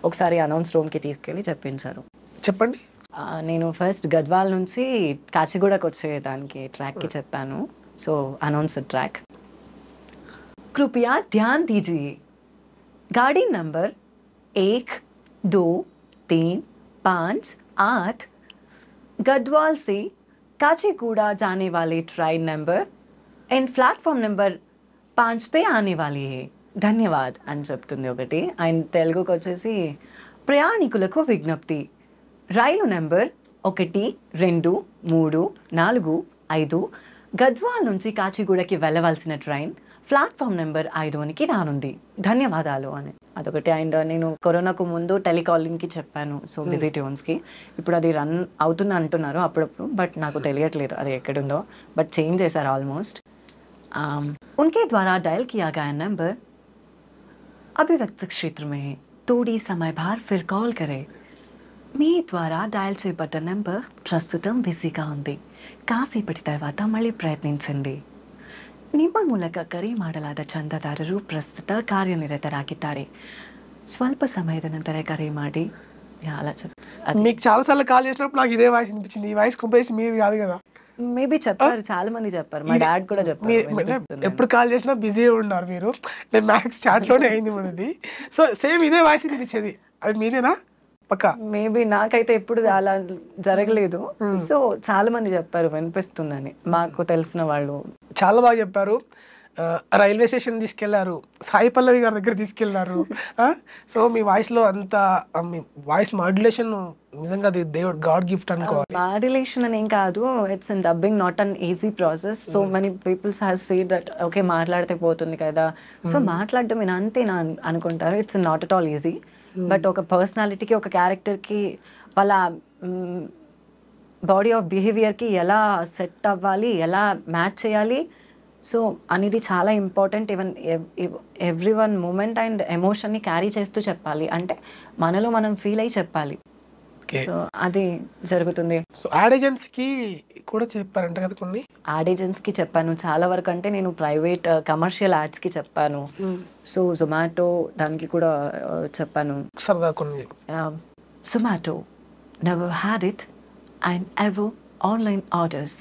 Speaker 1: ఒకసారి అనౌన్స్ రూమ్ కి తీసుకెళ్లి చెప్పించారు.
Speaker 3: చెప్పండి.
Speaker 1: నేను ఫస్ట్ గద్వాల్ నుంచి కాచిగూడకు వచ్చేదానికి ట్రాక్ కి చెప్పాను. So announce the track. कृपया ध्यान दीजिए, गाड़ी नंबर 1, 2, 3, 5, 8 गढ़वाल से काचीगुड़ा जाने वाले train number and platform number 5 पे आने वाली है, ధన్యవాద్ అని చెప్తుంది ఒకటి. ఆయన తెలుగుకి వచ్చేసి ప్రయాణికులకు విజ్ఞప్తి, రైలు నెంబర్ 1, 2, 3, 4, 5 గద్వాల్ నుంచి కాచిగూడకి వెళ్ళవలసిన ట్రైన్ ప్లాట్ఫామ్ నెంబర్ 5కి రానుంది, ధన్యవాదాలు అని అదొకటి. అండ్ నేను కరోనాకు ముందు టెలికాలింగ్కి చెప్పాను, సో బిజీ ట్యూన్స్కి. ఇప్పుడు అది రన్ అవుతుంది అంటున్నారు అప్పుడప్పుడు, బట్ నాకు తెలియట్లేదు అది ఎక్కడుందో, బట్ చేంజ్ చేశారు ఆల్మోస్ట్. उनके द्वारा डायल किया गया नंबर अभिव्यक्त क्षेत्र में है, थोड़ी समय बाद फिर कॉल करें. మీ ద్వారా డయల్ చేయబడ్డ నెంబర్ ప్రస్తుతం బిజీగా ఉంది, కాసేపటి తర్వాత మళ్ళీ ప్రయత్నించండి. ನಿಮ್ಮ ಮೂಲಕ ಕರೆ ಮಾಡಲಾದ ಚಂದಾದಾರರು ಪ್ರಸ್ತುತ ಕಾರ್ಯನಿರತರಾಗಿದ್ದಾರೆ, ಸ್ವಲ್ಪ ಸಮಯದ ನಂತರ ಕರೆ ಮಾಡಿ. అలా
Speaker 3: మీకు చాలాసార్లు కాల్ చేసినప్పుడు నాకు ఇదే వాయిస్ అనిపించింది. ఈ వాయిస్ కంపేసి మీది కాదు కదా?
Speaker 1: మేబీ చెప్పారు, చాలా మంది చెప్పారు, మా డాడ్ కూడా చెప్పారు.
Speaker 3: ఎప్పుడు కాల్ చేసినా బిజీ ఉన్నారు మీరు. నేను మ్యాక్స్ చాట్లోనే అయింది మనది. సో సేమ్ ఇదే వాయిస్ అనిపించేది. అది మీదేనా? పక్కా
Speaker 1: మేబీ నాకైతే ఎప్పుడు అలా జరగలేదు. సో చాలా మంది చెప్పారు వినిపిస్తుందని, మాకు తెలిసిన వాళ్ళు.
Speaker 3: చాలా బాగా చెప్పారు. రైల్వే స్టేషన్ తీసుకెళ్లారు, సాయి పల్లవి గారి దగ్గర తీసుకెళ్లారు. సో మీ వాయిస్లో అంత మీ వాయిస్ మాడ్యులేషన్ నిజంగా అది దేవుడు గాడ్ గిఫ్ట్ అనుకోవాలి.
Speaker 1: మాడ్యులేషన్ అని ఏం కాదు, it's in dubbing not an easy process. So many peoples have said that okay మాట్లాడితే పోతుంది కదా, సో మాట్లాడడం నేను అంతేనా అనుకుంటారు. It's not at all easy. But ఒక పర్సనాలిటీకి, ఒక క్యారెక్టర్కి, వాళ్ళ బాడీ ఆఫ్ బిహేవియర్కి ఎలా సెట్ అవ్వాలి, ఎలా మ్యాచ్ చేయాలి, సో అనేది చాలా important. Even every one moment and ఎమోషన్ని క్యారీ చేస్తూ చెప్పాలి, అంటే మనలో మనం ఫీల్ అయ్యి చెప్పాలి. సో అది జరుగుతుంది.
Speaker 3: సో యాడ్ ఏజెంట్స్కి కూడా చెప్పారంట కదా కొన్ని?
Speaker 1: యాడ్ ఏజెంట్స్కి చెప్పాను చాలా వరకు. అంటే నేను ప్రైవేట్ కమర్షియల్ యాడ్స్కి చెప్పాను, సో జొమాటో దానికి కూడా చెప్పాను.
Speaker 3: సరదా కొన్ని.
Speaker 1: Zomato never had it and ever online orders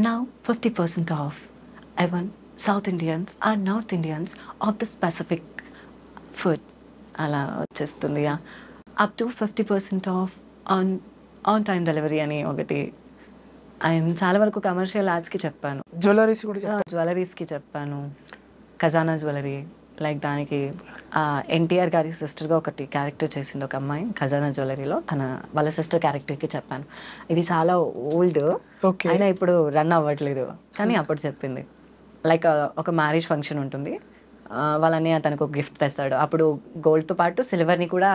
Speaker 1: now 50% of. Even South Indians or North Indians of the specific food. అలా వచ్చేస్తుంది. Up to 50% of on time delivery అని ఒకటి. ఆయన చాలా వరకు కమర్షియల్ యాడ్స్కి చెప్పాను. జ్యువెలరీస్కి చెప్పాను. ఖజానా జ్యువెలరీ లైక్ దానికి ఎన్టీఆర్ గారి సిస్టర్గా ఒకటి క్యారెక్టర్ చేసింది ఒక అమ్మాయి ఖజానా జ్యువెలరీలో, వాళ్ళ సిస్టర్ క్యారెక్టర్కి చెప్పాను. ఇది చాలా ఓల్డ్, అయినా ఇప్పుడు రన్ అవ్వట్లేదు, కానీ అప్పుడు చెప్పింది. లైక్ ఒక మ్యారేజ్ ఫంక్షన్ ఉంటుంది, వాళ్ళని తనకు ఒక గిఫ్ట్ తెస్తాడు, అప్పుడు గోల్డ్తో పాటు సిల్వర్ని కూడా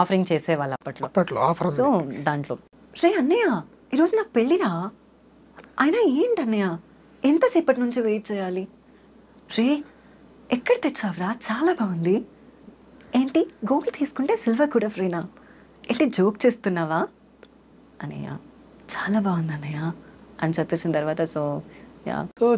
Speaker 1: ఆఫరింగ్ చేసేవాళ్ళు అప్పట్లో. సో దాంట్లో శ్రీ అన్నయ్య ఈరోజు నాకు పెళ్ళిరా, అయినా ఏంటన్నయ్య ఎంతసేపటి నుంచి వెయిట్ చేయాలి, రే ఎక్కడ తెచ్చావురా, చాలా బాగుంది, ఏంటి గోల్డ్ తీసుకుంటే సిల్వర్ కూడా ఫ్రీనా, ఏంటి జోక్ చేస్తున్నావా అన్నయ్య, చాలా బాగుంది అన్నయ్య అని చెప్పేసిన తర్వాత సో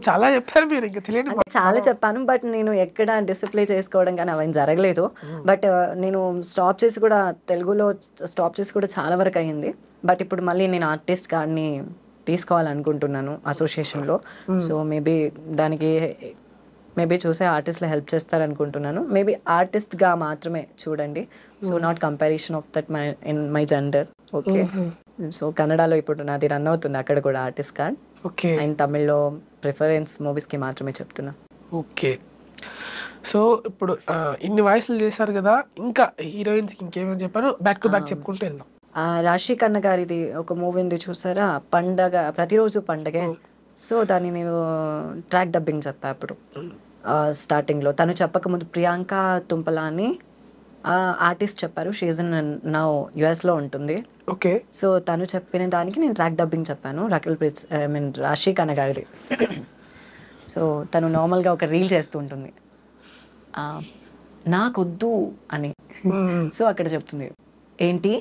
Speaker 3: చాలా చెప్పారు మీరు, ఇంకా తెలియదు.
Speaker 1: చాలా చెప్పాను, బట్ నేను ఎక్కడ డిసిప్లే చేసుకోవడం కానీ అవన్నీ జరగలేదు. బట్ నేను స్టాప్ చేసి కూడా తెలుగులో స్టాప్ చేసి కూడా చాలా వరకు అయ్యింది. బట్ ఇప్పుడు మళ్ళీ నేను ఆర్టిస్ట్ కార్డ్ని తీసుకోవాలనుకుంటున్నాను అసోసియేషన్లో. సో మేబీ దానికి చూసే ఆర్టిస్ట్లో హెల్ప్ చేస్తారనుకుంటున్నాను. మేబీ ఆర్టిస్ట్గా మాత్రమే చూడండి, so not comparison of that my gender. Okay, so కన్నడలో ఇప్పుడు నాది రన్ అవుతుంది అక్కడ కూడా ఆర్టిస్ట్ కార్డ్.
Speaker 3: ఓకే,
Speaker 1: అండ్ తమిళ్లో ప్రిఫరెన్స్ మూవీస్కి మాత్రమే చెప్తున్నా.
Speaker 3: ఓకే, సో ఇప్పుడు ఇన్ని వాయిస్లు చేశారు కదా, ఇంకా హీరోయిన్స్కి ఇంకేమని చెప్పారు? బ్యాక్ టు బ్యాక్ చెప్పుకుంటూ వెళ్దాం.
Speaker 1: రాశి కన్న గారిది ఒక మూవీ ఉంది చూసారా, పండగ ప్రతిరోజు పండగే. సో దాన్ని నేను ట్రాక్ డబ్బింగ్ చెప్పా అప్పుడు స్టార్టింగ్లో. తను చెప్పకముందు ప్రియాంక తుంపలా అని ఆర్టిస్ట్ చెప్పారు, షీజ్ ఇన్ నౌ యుఎస్లో ఉంటుంది.
Speaker 3: ఓకే,
Speaker 1: సో తను చెప్పిన దానికి నేను ట్రాక్ డబ్బింగ్ చెప్పాను, రాశి కన్న గారిది. సో తను నార్మల్గా ఒక రీల్ చేస్తూ ఉంటుంది, నాకొద్దు అని. సో అక్కడ చెప్తుంది, ఏంటి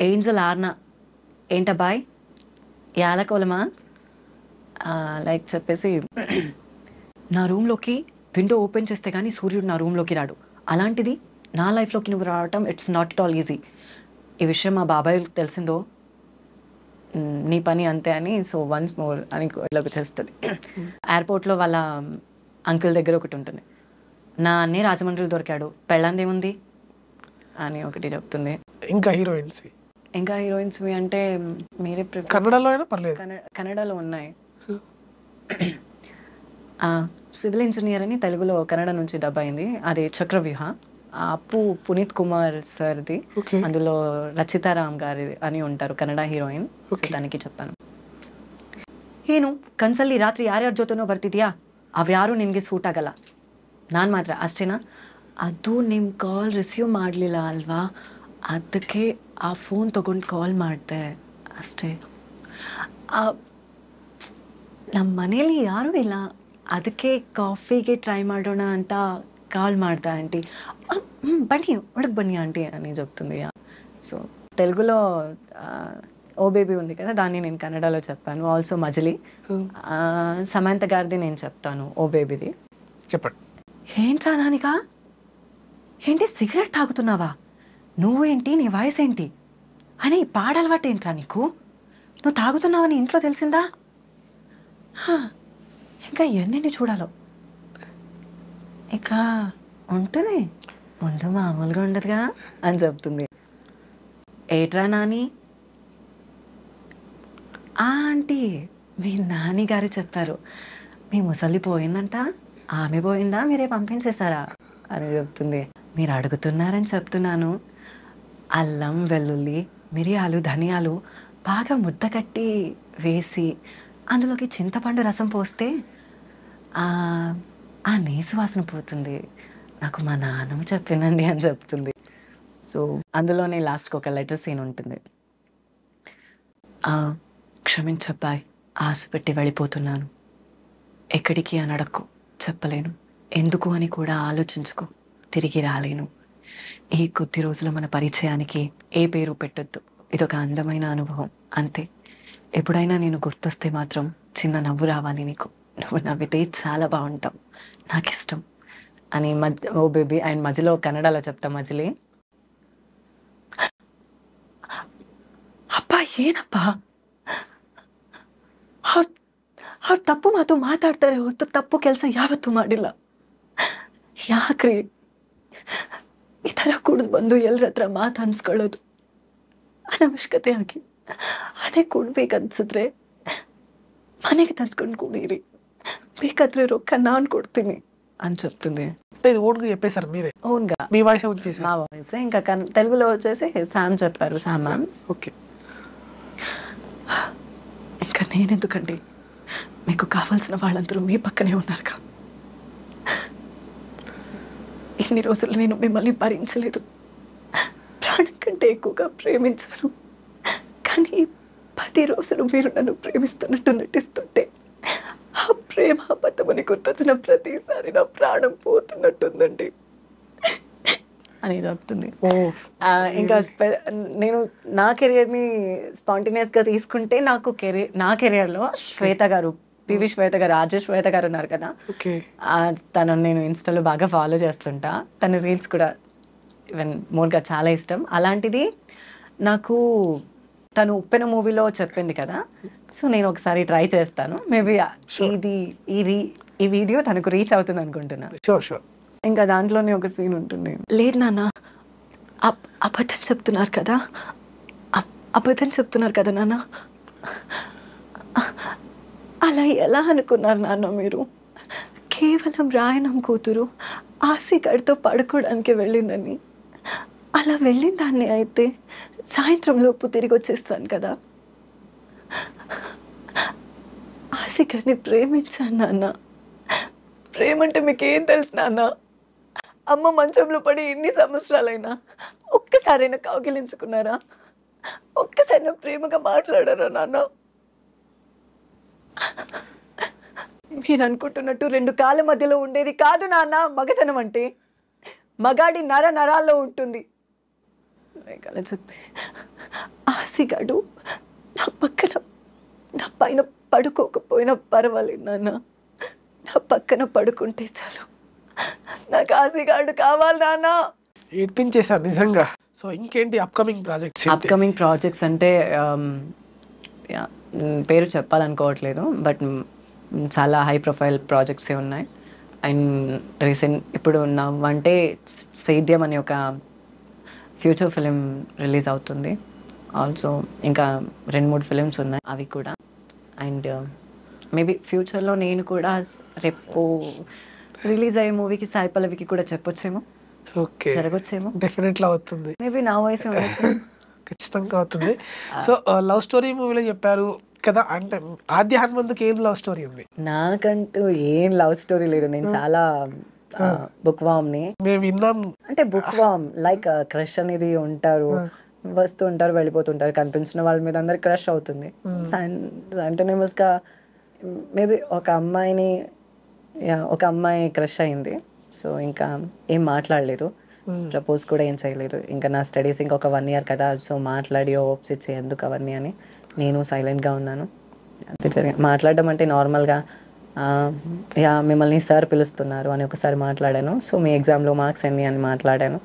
Speaker 1: ఏంజల్ ఆర్నా ఏంటబ్బాయ్ యాలకోలమా లైక్ చెప్పేసి, నా రూమ్లోకి విండో ఓపెన్ చేస్తే కానీ సూర్యుడు నా రూమ్లోకి రాడు, అలాంటిది నా లైఫ్లోకి నువ్వు రావటం it's not at all easy. ఈ విషయం మా బాబాయ్ తెలిసిందో నీ పని అంతే అని, సో వన్స్ మోర్ అని ఇలాగ చేస్తుంది. ఎయిర్పోర్ట్లో వాళ్ళ అంకుల్ దగ్గర ఒకటి ఉంటుంది, నా అన్నీ రాజమండ్రిలో దొరికాడు, పెళ్ళందేముంది అని ఒకటి చెప్తుంది.
Speaker 3: ఇంకా హీరోయిన్స్
Speaker 1: అంటే మీరే
Speaker 3: కన్నడలో అయినా పర్లేదు.
Speaker 1: కన్నడలో ఉన్నాయి. సివిల్ ఇంజనీర్ అని తెలుగులో కన్నడ నుంచి డబ్ అయింది, అది చక్రవ్యూహ. అప్పు పునీత్ కుమార్ సార్ది, అందులో రచితారామ్ గారి అని ఉంటారు కన్నడ హీరోయిన్. దానికి చెప్పాను, ಏನು ಕನ್ಸಲ್ಲಿ ರಾತ್ರಿ ಯಾರ್ಯಾರ ಜೊತೆನೋ ಬರ್ತಿದ್ಯಾ, ಅವ್ಯಾರು ನಿನಗೆ ಸೂಟ್ ಆಗಲ್ಲ, ನಾನು ಮಾತ್ರ ಅಷ್ಟೇನಾ. ಅದು ನಿಮ್ಮ ಕಾಲ್ ರಿಸೀವ್ ಮಾಡಲಿಲ್ಲ ಅಲ್ವಾ, ಅದಕ್ಕೆ ಆ ಫೋನ್ ತೊಗೊಂಡು ಕಾಲ್ ಮಾಡಿದೆ ಅಷ್ಟೇ. ನಮ್ಮ ಮನೇಲಿ ಯಾರೂ ಇಲ್ಲ, ಅದಕ್ಕೆ ಕಾಫಿಗೆ ಟ್ರೈ ಮಾಡೋಣ ಅಂತ కాల్ ಮಾಡ್ತಾ ఆంటీ. బన్నీ ఒడకు బన్నీ ఆంటీ అని చెప్తుంది. సో తెలుగులో ఓ బేబీ ఉంది కదా, దాన్ని నేను కన్నడలో చెప్పాను. ఆల్సో మజిలీ సమంత గారిది నేను చెప్తాను ఓ బేబీది.
Speaker 3: చెప్పండి.
Speaker 1: ఏంట్రా నానిక, ఏంటి సిగరెట్ తాగుతున్నావా, నువ్వేంటి నీ వయసు ఏంటి అని పాడలవాటు ఏంట్రా నీకు, నువ్వు తాగుతున్నావని ఇంట్లో తెలిసిందా, ఇంకా ఎన్ని చూడాలో. ఇక ఉంటుంది, ముందు మామూలుగా ఉండదుగా అని చెప్తుంది. ఏట్రా నాని, ఆంటీ మీ నాని గారు చెప్పారు మీ ముసలి పోయిందంట, ఆమె పోయిందా మీరే పంపించేశారా అని చెప్తుంది. మీరు అడుగుతున్నారని చెప్తున్నాను. అల్లం వెల్లుల్లి మిరియాలు ధనియాలు బాగా ముద్ద కట్టి వేసి అందులోకి చింతపండు రసం పోస్తే ఆ నీసు వాసన పోతుంది, నాకు మా నాన్నమ్మ చెప్పిందండి అని చెప్తుంది. సో అందులోనే లాస్ట్కి ఒక లెటర్ సీన్ ఉంటుంది. క్షమించబ్బాయ్, ఆశ పెట్టి వెళ్ళిపోతున్నాను, ఎక్కడికి అని అడక్కు, చెప్పలేను, ఎందుకు అని కూడా ఆలోచించుకో, తిరిగి రాలేను. ఈ కొద్ది రోజుల మన పరిచయానికి ఏ పేరు పెట్టొద్దు, ఇదొక అందమైన అనుభవం అంతే. ఎప్పుడైనా నేను గుర్తొస్తే మాత్రం చిన్న నవ్వు రావాలి నీకు, నువ్వు నవ్వితే చాలా బాగుంటావు, నాకు ఇష్టం అని ఓ బేబీ. ఆయన మధ్యలో కన్నడలో చెప్తా మజిలీ, ಅಪ್ಪ ಏನಪ್ಪ ಅವ್ರು ತಪ್ಪು ಮಾತು ಮಾತಾಡ್ತಾರೆ ಹೊರತು ತಪ್ಪು ಕೆಲಸ ಯಾವತ್ತೂ ಮಾಡಿಲ್ಲ, ಯಾಕ್ರಿ ಈ ಥರ ಕುಡಿದು ಬಂದು ಎಲ್ಲರ ಹತ್ರ ಮಾತು ಅನ್ಸ್ಕೊಳ್ಳೋದು ಅನವಶ್ಯಕತೆ ಆಗಿ. ಅದೇ ಕೊಡ್ಬೇಕನ್ಸಿದ್ರೆ ಮನೆಗೆ ತಂದ್ಕೊಂಡು ಕುಡೀರಿ, ಬೇಕಾದ್ರೆ ರೊಕ್ಕ ನಾನು ಕೊಡ್ತೀನಿ అని చెప్తుంది.
Speaker 3: ఇది ఓన్గా చెప్పేశారు మీరే?
Speaker 1: ఓన్గా
Speaker 3: మీ వాయిస్ వచ్చేసి
Speaker 1: మా వాయిస్. ఇంకా తెలుగులో వచ్చేసి శామ్ చెప్పారు, శామ్ మ్యామ్.
Speaker 3: ఓకే.
Speaker 1: ఇంకా నేనెందుకండి, మీకు కావాల్సిన వాళ్ళందరూ మీ పక్కనే ఉన్నారుగా. ఇన్ని రోజులు నేను మిమ్మల్ని భరించలేదు, ప్రాణం కంటే ఎక్కువగా ప్రేమించాను. కానీ 10 రోజులు మీరు నన్ను ప్రేమిస్తున్నట్టు నటిస్తుంటే ఆ ప్రేమ అబద్ధమని గుర్తొచ్చిన ప్రతిసారి నా ప్రాణం పోతున్నట్టుందండి అని చెప్తుంది. ఇంకా నేను నా కెరియర్ని స్పాంటేనియస్గా తీసుకుంటే నా కెరియర్లో శ్వేత గారు, పివి శ్వేత గారు, రాజేష్ శ్వేత గారు ఉన్నారు కదా, తను నేను ఇన్స్టాలో బాగా ఫాలో చేస్తుంటా. తన రీల్స్ కూడా ఈవెన్ మోర్గా చాలా ఇష్టం. అలాంటిది నాకు తను ఉప్పెన మూవీలో చెప్పింది కదా, సో నేను ఒకసారి ట్రై చేస్తాను. మేబీ ఈ వీడియో తనకు రీచ్ అవుతుంది అనుకుంటున్నాను. ఇంకా దాంట్లోనే ఒక సీన్ ఉంటుంది. లేదు నాన్న, అబద్ధం చెప్తున్నారు కదా, అబద్ధం చెప్తున్నారు కదా నాన్న, అలా ఎలా అనుకున్నారు నాన్న మీరు? కేవలం రాయనం కూతురు ఆశీగాడితో పడుకోవడానికి వెళ్ళిందని, అలా వెళ్ళిన దాన్ని అయితే సాయంత్రం లోపు తిరిగి వచ్చేస్తాను కదా. ఆశీగాడిని ప్రేమించాను నాన్న. ప్రేమంటే మీకేం తెలుసు నాన్న? అమ్మ మంచంలో పడి ఇన్ని సంవత్సరాలైనా ఒక్కసారైనా కౌగిలించుకున్నారా? ఒక్కసారైనా ప్రేమగా మాట్లాడారా నాన్న? మీరు అనుకుంటున్నట్టు 2 కాళ్ళ మధ్యలో ఉండేది కాదు నాన్న మగతనం అంటే. మగాడి నరాల్లో ఉంటుంది. అలా చెప్పి ఆశగాడు నా పైన పడుకోకపోయినా పర్వాలేదు నాన్న, నా పక్కన పడుకుంటే చాలు, నాకు ఆశగాడు కావాలి నాన్న.
Speaker 3: ఏడ్పించేశారు నిజంగా. సో ఇంకేంటి అప్కమింగ్ ప్రాజెక్ట్స్?
Speaker 1: అప్కమింగ్ ప్రాజెక్ట్స్ అంటే యా పేరు చెప్పాలనుకోవట్లేదు బట్ చాలా హై ప్రొఫైల్ ప్రాజెక్ట్సే ఉన్నాయి. అండ్ రీసెంట్ ఇప్పుడు అంటే సేద్యం అనే ఒక ఫ్యూచర్ ఫిలిం రిలీజ్ అవుతుంది. ఆల్సో ఇంకా 2-3 ఫిలిమ్స్ ఉన్నాయి అవి కూడా. అండ్ మేబీ ఫ్యూచర్లో నేను కూడా రేపు రిలీజ్ అయ్యే మూవీకి సాయి పల్లవికి కూడా చెప్పొచ్చేమో,
Speaker 3: ఓకే,
Speaker 1: జరగొచ్చేమో,
Speaker 3: డెఫినెట్లీ అవుతుంది,
Speaker 1: మేబీ నా వయసు ఉండొచ్చు.
Speaker 3: ఖచ్చితంగా అవుతుంది. సో లవ్ స్టోరీ మూవీలో చెప్పారు కదా, అంటే ఆద్య హనుమంతుకి ఏం లవ్ స్టోరీ ఉంది?
Speaker 1: నాకంటూ ఏం లవ్ స్టోరీ లేదు. నేను చాలా బుక్ వామ్ని.
Speaker 3: మేము విన్నాం
Speaker 1: అంటే బుక్ వామ్ లైక్ క్రష్ అనేది ఉంటారు, వస్తూ ఉంటారు, వెళ్ళిపోతుంటారు, కనిపించిన వాళ్ళ మీద అందరికి క్రష్ అవుతుంది. కంటిన్యూస్గా మేబీ ఒక అమ్మాయి క్రష్ అయింది. సో ఇంకా ఏం మాట్లాడలేదు, ప్రపోజ్ కూడా ఏం చేయలేదు. ఇంకా నా స్టడీస్ ఇంకొక 1 year కదా, సో మాట్లాడి హోప్స్ ఇచ్చే ఎందుకు అవన్నీ అని నేను సైలెంట్గా ఉన్నాను. అంతే జరిగింది. మాట్లాడడం అంటే నార్మల్గా మిమ్మల్ని సార్ పిలుస్తున్నారు అని ఒకసారి మాట్లాడాను. సో మీ ఎగ్జామ్లో మార్క్స్ ఎన్ని అని మాట్లాడాను.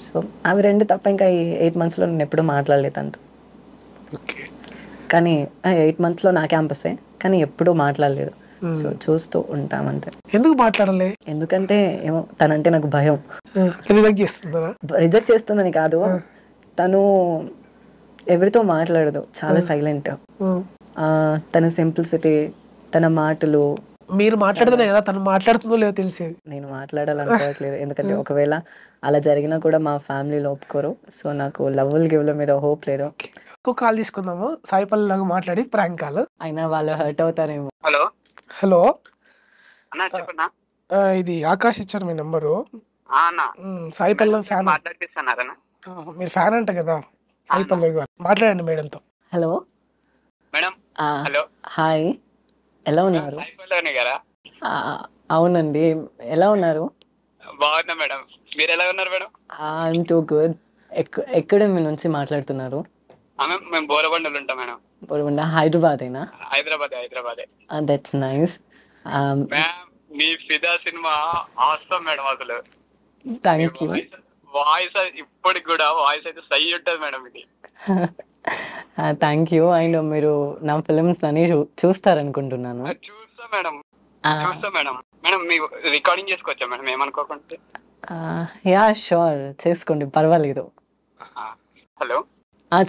Speaker 1: సో అవి 2 తప్ప ఇంకా ఈ 8 monthsలో నేను ఎప్పుడూ మాట్లాడలేదు అంత. కానీ 8 monthsలో నా క్యాంపసే, కానీ ఎప్పుడూ మాట్లాడలేదు. సో చూస్తూ ఉంటాం అంతే.
Speaker 3: ఎందుకు మాట్లాడలే?
Speaker 1: ఎందుకంటే ఏమో తనంటే నాకు భయం. రిజెక్ట్ చేస్తుందని కాదు, తను ఎవరితో మాట్లాడదు, చాలా సైలెంట్. తన సింప్లిసిటీ, తన మాటలు.
Speaker 3: మీరు మాట్లాడుతున్నా కదా, తను మాట్లాడుతుందో లేదో తెలిసేది.
Speaker 1: నేను మాట్లాడాలనుకోవట్లేదు, ఎందుకంటే ఒకవేళ అలా జరిగినా కూడా మా ఫ్యామిలీలో ఒప్పుకోరు. సో నాకు లవ్వులు గివ్ల మీద హోప్ లేదు.
Speaker 3: ఇంకో కాల్ తీసుకుందాము, సాయి పల్లవి మాట్లాడి ప్రాంక్ కాల్.
Speaker 1: అయినా వాళ్ళు హర్ట్ అవుతారేమో.
Speaker 5: హలో
Speaker 3: హలో
Speaker 5: అన్నా, చెప్పన్నా.
Speaker 3: ఇది ఆకాష్ ఇచ్చారు మీ నెంబరు.
Speaker 5: అన్న
Speaker 3: సాయి పల్లవి ఫ్యాన్.
Speaker 5: మాట్లాడిస్తున్నారన్నా?
Speaker 3: మీరు ఫ్యాన్ అంట కదా సాయి పల్లవి గారు, మాట్లాడండి మేడంతో.
Speaker 1: Hello
Speaker 5: madam. హలో,
Speaker 1: హాయ్, ఎలా ఉన్నారు?
Speaker 5: సాయి పల్లవి గారా?
Speaker 1: అవునండి, ఎలా ఉన్నారు?
Speaker 5: బాగున్నా మేడం, మీరు ఎలా ఉన్నారు మేడం?
Speaker 1: I'm too good. ఎక్కడ మీ నుంచి మాట్లాడుతున్నారు?
Speaker 5: మేము బోరబండలు ఉంటాం మేడం.
Speaker 1: బోరబండ హైదరాబాదేనా?
Speaker 5: హైదరాబాదే.
Speaker 1: That's nice.
Speaker 5: మీ ఫిదా సినిమా ఆసమ్ మేడం. అసలు
Speaker 1: థ్యాంక్ యూ.
Speaker 5: వాయిస్ ఇప్పటికి కూడా వాయిస్ అయితే సై ఉంటుంది మేడం ఇది.
Speaker 1: Thank you. అండ్ మీరు నా ఫిలిమ్స్ అన్ని చూస్తారనుకుంటున్నాను.
Speaker 5: చూస్తా మేడం. మేడం మీ రికార్డింగ్ చేసుకోవచ్చా మేడం ఏమనుకోకుండా?
Speaker 1: యా షూర్, చేసుకోండి, పర్వాలేదు.
Speaker 5: హలో,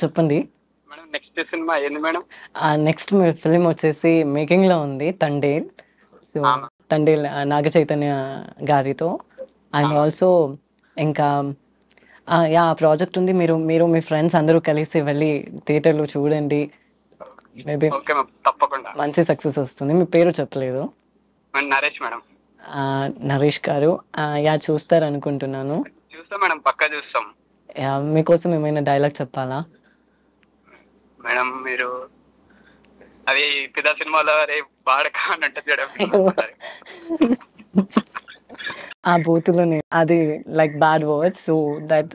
Speaker 1: చెప్పండి
Speaker 5: మేడం. నెక్స్ట్ సినిమా ఏంది మేడం?
Speaker 1: నెక్స్ట్ మీ ఫిలిం వచ్చేసి మేకింగ్లో ఉంది, తండేల్. సో తండేల్ నాగ చైతన్య గారితో. అండ్ ఆల్సో ఇంకా ప్రాజెక్ట్ ఉంది. మీరు మీ ఫ్రెండ్స్ అందరూ కలిసి వెళ్ళి థియేటర్లో చూడండి. మేబీ
Speaker 5: తప్పకుండా
Speaker 1: మంచి సక్సెస్ వస్తుంది. మీ పేరు చెప్పలేదు.
Speaker 5: నరేష్ మేడం.
Speaker 1: నరేష్ గారు, చూస్తారు అనుకుంటున్నాను.
Speaker 5: చూస్తాం మేడం, పక్కా చూస్తాం.
Speaker 1: మీకోసం ఏమైనా డైలాగ్ చెప్పాలా
Speaker 5: మేడం? మీరు అది పిదా సినిమాలో రేపు బాడక అని ఉంటుంది
Speaker 1: ఆ బూతులోనే, అది like bad words. So that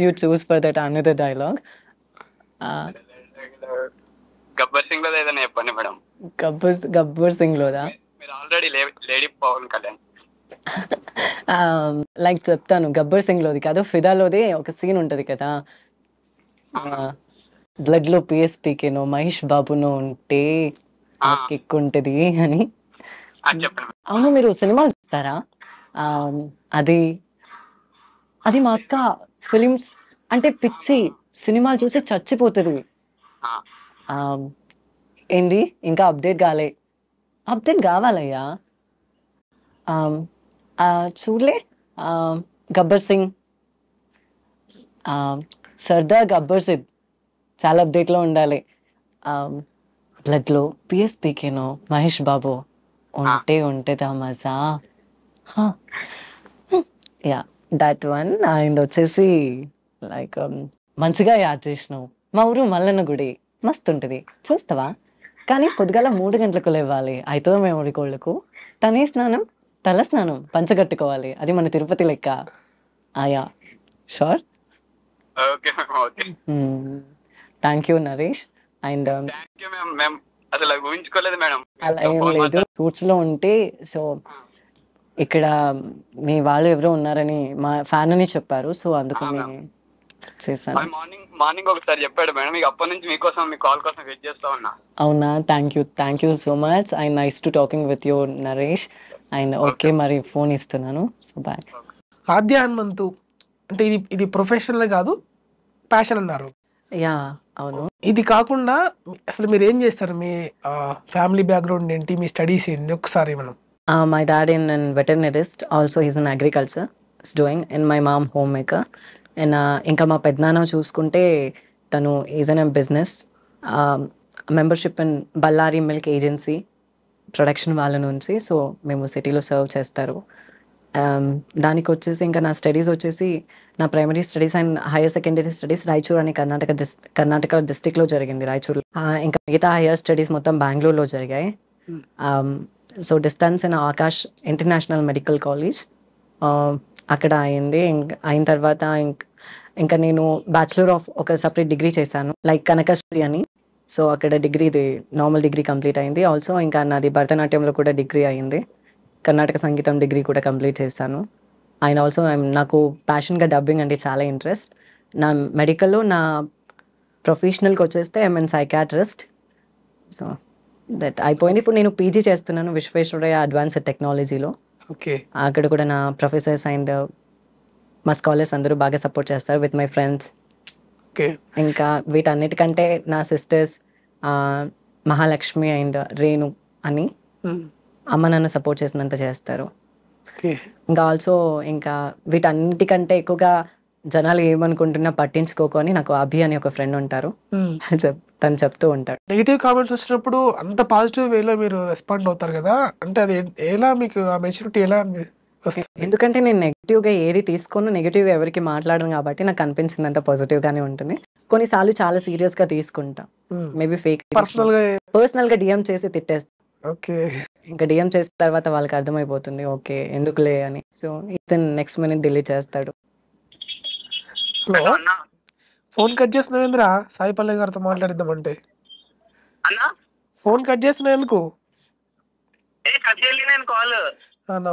Speaker 1: you choose for that another dialogue.
Speaker 5: Gabbar Singh లో ఏదైనా చెప్పండి మేడం.
Speaker 1: గబ్బర్ సింగ్ లోదా?
Speaker 5: మీరు already lady Pawan Kalyan.
Speaker 1: Like చెప్తాను, గబ్బర్ సింగ్ లోది కాదు, ఫిదాలోది ఒక సీన్ ఉంటది కదా, బ్లడ్ లో పిఎస్పీకేనో మహేష్ బాబునో ఉంటే కిక్ ఉంటది అని. అవును, మీరు సినిమాలు చూస్తారా? అది మా అక్క ఫిలిమ్స్ అంటే పిచ్చి, సినిమాలు చూసి చచ్చిపోతుంది. ఏంది ఇంకా అప్డేట్ కావాలయ్యా. చూడలే గబ్బర్ సింగ్, సర్దార్ గబ్బర్ సింగ్ చాలా అప్డేట్లో ఉండాలి. బ్లడ్లో పిఎస్పీకేనో మహేష్ బాబు ఉంటేదా మజా. Yeah that one. అండ్ వచ్చేసి లైక్ మంచిగా యాడ్ చేసినావు, మా ఊరు మల్లన్న గుడి మస్తు ఉంటుంది, చూస్తావా? కానీ పొద్దుగాల 3 గంటలకు లేవాలి, అవుతుందో మేము కోళ్ళకు. తనే స్నానం, తల స్నానం, పంచగట్టుకోవాలి, అది మన తిరుపతి లెక్క. ఆయా sure. Thank you Naresh. And
Speaker 5: అలా
Speaker 1: ఏం లేదు, రూట్స్ లో ఉంటే. సో ఇక్కడ మీ వాళ్ళు ఎవరో ఉన్నారని మా ఫ్యాన్ అని చెప్పారు, సో అందుకని చేశాను.
Speaker 5: మార్నింగ్ ఒకసారి చెప్పాడు మేడం, మీకు అప్పటి నుంచి మీకోసం మీ కాల్ కోసం వెయిట్ చేస్తా ఉన్నా.
Speaker 1: అవునా, thank you so much and nice to talking with you Naresh. And okay మరి ఫోన్ ఇస్తున్నాను. So bye.
Speaker 3: ఆద్య హనుమంతు అంటే ఇది ప్రొఫెషనల్ కాదు, ప్యాషన్ అన్నారు.
Speaker 1: యా అవును.
Speaker 3: ఇది కాకుండా అసలు మీరు ఏం చేస్తారు, మీ ఫ్యామిలీ బ్యాక్గ్రౌండ్ ఏంటి, మీ స్టడీస్ ఏంటి ఒకసారి మనం.
Speaker 1: My dad is an veterinarist, also he's in agriculture, is doing, and my mom homemaker. And ఇంకా మా పెద్దనాన్న చూసుకుంటే తను is an business membership in Ballari milk agency production వాళ్ళ నుంచి. సో మేము సిటీలో సర్వ్ చేస్తారు. దానికి వచ్చేసి ఇంకా నా స్టడీస్ వచ్చేసి నా primary studies and higher secondary studies Raichur అని కర్ణాటక డిస్టిక్లో జరిగింది, రాయచూర్. ఇంకా మిగతా హైయర్ స్టడీస్ మొత్తం బెంగళూరులో జరిగాయి. So distance in Akash international medical college అక్కడ అయింది. అయిన తర్వాత ఇంకా నేను బ్యాచులర్ ఆఫ్ ఒక సపరేట్ డిగ్రీ చేశాను, లైక్ కనకశ్రీ అని. సో అక్కడ డిగ్రీది నార్మల్ డిగ్రీ కంప్లీట్ అయింది. ఆల్సో ఇంకా నాది భరతనాట్యంలో కూడా డిగ్రీ అయింది, కర్ణాటక సంగీతం డిగ్రీ కూడా కంప్లీట్ చేశాను. అండ్ ఆల్సో నాకు ప్యాషన్గా డబ్బింగ్ అంటే చాలా ఇంట్రెస్ట్. నా మెడికల్లో నా ప్రొఫెషనల్కి వచ్చేస్తే ఐఎమ్ సైకాట్రిస్ట్. సో దట్ అయిపోయింది. ఇప్పుడు నేను పీజీ చేస్తున్నాను విశ్వేశ్వరయ్య అడ్వాన్స్డ్ టెక్నాలజీలో.
Speaker 3: ఓకే.
Speaker 1: అక్కడ కూడా నా ప్రొఫెసర్స్ అండ్ మా స్కాలర్స్ అందరూ బాగా సపోర్ట్ చేస్తారు విత్ మై ఫ్రెండ్స్.
Speaker 3: ఓకే.
Speaker 1: ఇంకా వీటన్నిటికంటే నా సిస్టర్స్ మహాలక్ష్మి అండ్ రేణు అని అమ్మ నన్ను సపోర్ట్ చేసినంత చేస్తారు. ఇంకా ఆల్సో ఇంకా వీటన్నిటికంటే ఎక్కువగా జనాలు ఏమనుకుంటున్నా పట్టించుకోకొని నాకు అభి అని ఒక ఫ్రెండ్ ఉంటారు, తను చెప్తూ ఉంటాడు.
Speaker 3: నెగిటివ్ కామెంట్స్ వచ్చినప్పుడు అంత పాజిటివ్ వేలో మీరు రెస్పాండ్ అవుతారు కదా, అంటే అది ఎలా మీకు ఆ మెచ్యూరిటీ ఎలా వస్తుంది?
Speaker 1: ఎందుకంటే నేను నెగిటివ్గా ఏది తీసుకున్నా నెగిటివ్గా ఎవరికి మాట్లాడను కాబట్టి నాకు అనిపించింది అంత పాజిటివ్గానే ఉంటుంది. కొన్నిసార్లు చాలా సీరియస్గా తీసుకుంటా, మేబీ ఫేక్ పర్సనల్గా డిఎం చేసి తిట్టేస్తా.
Speaker 3: ఓకే.
Speaker 1: ఇంకా డిఎం చేసిన తర్వాత వాళ్ళకి అర్థమైపోతుంది ఓకే ఎందుకులే అని. సో ఇతను నెక్స్ట్ మినిట్ డిలీట్ చేస్తాడు.
Speaker 3: హలో, ఫోన్ కట్ చేసినవేంద్రా? సాయి పల్లవి గారితో మాట్లాడిద్దామంటే ఫోన్ కట్ చేసిన ఎందుకు?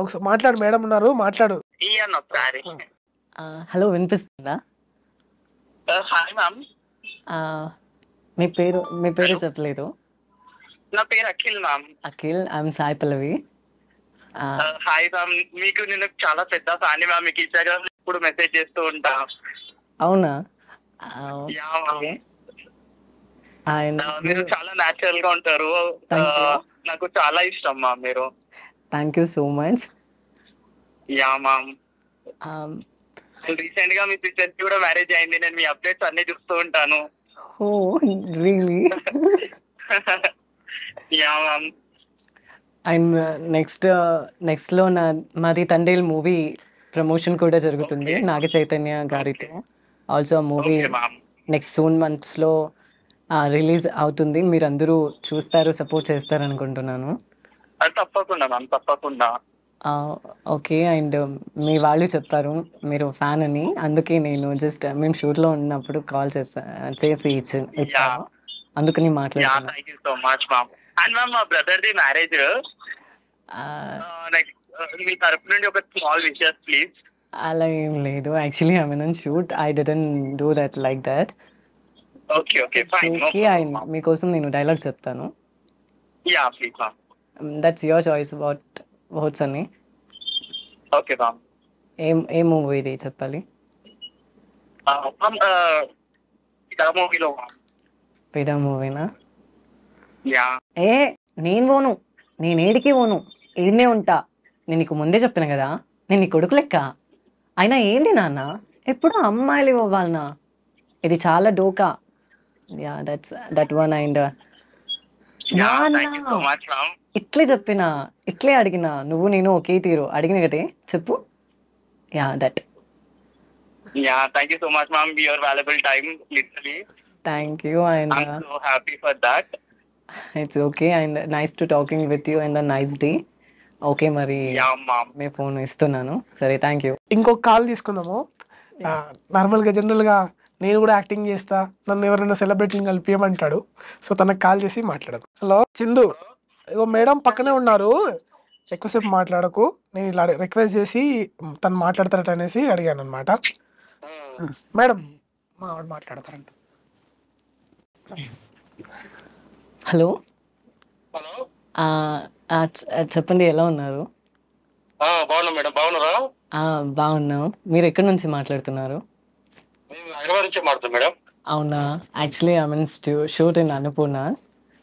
Speaker 3: ఒకసారి మాట్లాడు, మేడం ఉన్నారు, మాట్లాడు.
Speaker 1: హలో, వినిపిస్తుందా? మీ పేరు చెప్పలేదు.
Speaker 5: నా పేరు Akhil ma'am.
Speaker 1: Akhil, I'm Sai Pallavi.
Speaker 5: Hi ma'am, మీకు నేను చాలా పెద్ద ఫ్యాన్ మ్యామ్, మీకు ఇన్స్టాగ్రామ్ ఇప్పుడు మెసేజ్ చేస్తూ ఉంటా.
Speaker 1: అవునా?
Speaker 5: మీరు చాలా న్యాచురల్ గా ఉంటారు, నాకు చాలా ఇష్టం మ్యామ్ మీరు.
Speaker 1: Thank you so much.
Speaker 5: Yeah ma'am, recent గా మీ సిస్టర్ కి కూడా మ్యారేజ్ అయింది, నేను మీ అప్డేట్స్ అన్ని చూస్తూ ఉంటాను.
Speaker 1: Oh really?
Speaker 5: Yeah ma'am.
Speaker 1: And next లో మాది తండేల్ మూవీ ప్రమోషన్ కూడా జరుగుతుంది నాగ చైతన్య గారితో. ఆల్సో ఆ మూవీ నెక్స్ట్ సూన్ మంత్స్ లో రిలీజ్ అవుతుంది. మీరు అందరూ చూస్తారు, సపోర్ట్ చేస్తారు అనుకుంటున్నాను.
Speaker 5: తప్పకుండా మ్యామ్, తప్పకుండా.
Speaker 1: ఓకే. అండ్ మీ వాళ్ళు చెప్పారు మీరు ఫ్యాన్ అని, అందుకే నేను జస్ట్ మేము షూట్ లో ఉన్నప్పుడు కాల్ చేసి ఇచ్చాను, అందుకని మాట్లాడుతున్నాను.
Speaker 5: Thank you so much ma'am. And ma'am, మా బ్రదర్ ది మ్యారేజ్, మీ తరపు నుండి ఒక స్మాల్ విషెస్ ప్లీజ్.
Speaker 1: అలా ఏం లేదు, actually I mean on shoot, I didn't do that like that.
Speaker 5: Okay okay fine.
Speaker 1: Okay, మీకోసం నేను డైలాగ్ చెప్తాను.
Speaker 5: Yeah please ma'am.
Speaker 1: That's your choice what's అని.
Speaker 5: Okay ma'am.
Speaker 1: ఏ మూవీ ఇది చెప్పాలి?
Speaker 5: మూవీలో
Speaker 1: పేద మూవీనా?
Speaker 5: యా.
Speaker 1: నేను పోను, నేను ఏడికి పోను, ఏడనే ఉంటా. నేను నీకు ముందే చెప్పిన కదా, నేను నీ కొడుకు లెక్క. అయినా ఏంటి నాన్న ఎప్పుడు అమ్మాయిలు ఇవ్వాలనా? ఇది చాలా డోకా. Yeah, that one. అండ్ ఇట్లే చెప్పినా, ఇట్లే అడిగినా, నువ్వు నేను ఒకే తీరు అడిగిన కదే చెప్పు. Yeah, that.
Speaker 5: Yeah, thank you so much ma'am, your valuable time literally.
Speaker 1: Thank you. And
Speaker 5: I am so happy for that.
Speaker 1: It's okay and nice to talking with you and nice day. Okay, మరి మీ phone ఇస్తున్నాను. సరే, thank you.
Speaker 3: ఇంకొక call తీసుకుందాము. నార్మల్గా జనరల్గా నేను కూడా acting చేస్తా, నన్ను ఎవరైనా సెలబ్రిటీని కలిపియమంటాడు. సో తనకు కాల్ చేసి మాట్లాడదు. హలో చిందు, ఇగో మేడం పక్కనే ఉన్నారు, ఎక్కువసేపు మాట్లాడకు, నేను ఇలా రిక్వెస్ట్ చేసి తను మాట్లాడతారట అనేసి అడిగాను అనమాట. మేడం, మా ఆవిడ మాట్లాడతారంట.
Speaker 1: హలో
Speaker 5: హలో,
Speaker 1: చెప్పండి, ఎలా ఉన్నారు?
Speaker 5: బాగున్నా మేడం, బాగున్నారా?
Speaker 1: బాగున్నాం. మీరు ఎక్కడి నుంచి మాట్లాడుతున్నారు?
Speaker 5: మేము హైదరాబాద్ నుంచి మాట్లాడుతున్నాం మేడం.
Speaker 1: అవునా, actually I mean shoot in Annapurna.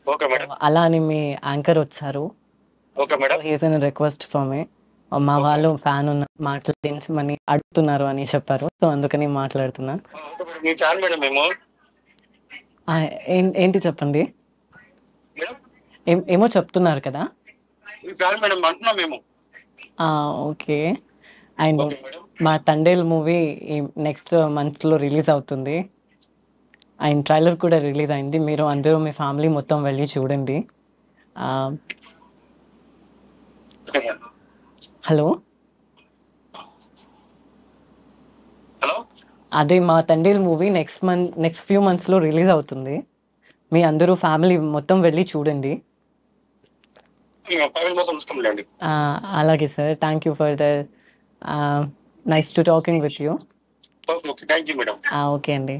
Speaker 5: Okay madam.
Speaker 1: అలా అని మీ యాంకర్ వచ్చారు.
Speaker 5: Okay madam.
Speaker 1: He's an request for me. మా వాళ్ళు ఫ్యాన్ ఉన్న మాట్లాడించమని అడుగుతున్నారు అని చెప్పారు. సో అందుకని మాట్లాడుతున్నా.
Speaker 5: ఓకే మేడం, మీ ఫ్యాన్ మేడం మేము.
Speaker 1: ఏంటి చెప్పండి.
Speaker 5: మేడం
Speaker 1: ఏమో చెప్తున్నారు కదా.
Speaker 5: మీ ఫ్యాన్ మేడం అంటున్నాం మేము.
Speaker 1: ఓకే. And
Speaker 5: okay madam.
Speaker 1: మా తండేల్ మూవీ నెక్స్ట్ మంత్లో రిలీజ్ అవుతుంది. అండ్ ట్రైలర్ కూడా రిలీజ్ అయింది. మీరు అందరూ మీ ఫ్యామిలీ మొత్తం వెళ్ళి చూడండి.
Speaker 5: Okay madam.
Speaker 1: హలో,
Speaker 5: హలో,
Speaker 1: అదే మా తండేల్ మూవీ నెక్స్ట్ ఫ్యూ మంత్స్లో రిలీజ్ అవుతుంది. మీ అందరూ ఫ్యామిలీ మొత్తం వెళ్ళి చూడండి.
Speaker 5: ఫ్యామిలీ మొత్తం చూసుకోండి.
Speaker 1: అలాగే sir, thank you for the nice to talking with you.
Speaker 5: Okay, thank you madam.
Speaker 1: Okay అండి.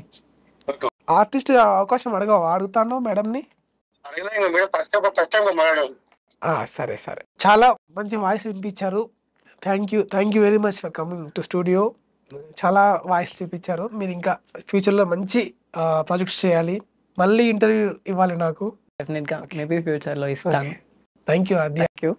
Speaker 3: ఆర్టిస్ట్ అవకాశం అడుగుతాను మేడంని.
Speaker 5: అడగలేదు మేడం, ఫస్ట్ టైం మాట్లాడాను.
Speaker 3: సరే సరే, చాలా మంచి వాయిస్ వినిపించారు. Thank you very much for coming to studio. చాలా వాయిస్ చూపించారు. మీరు ఇంకా ఫ్యూచర్లో మంచి ప్రాజెక్ట్స్ చేయాలి. మళ్ళీ ఇంటర్వ్యూ ఇవ్వాలి నాకు.
Speaker 1: డెఫినెట్గా మేబీ ఫ్యూచర్లో ఇస్తాను.
Speaker 3: Thank you Aadya.
Speaker 1: Thank you.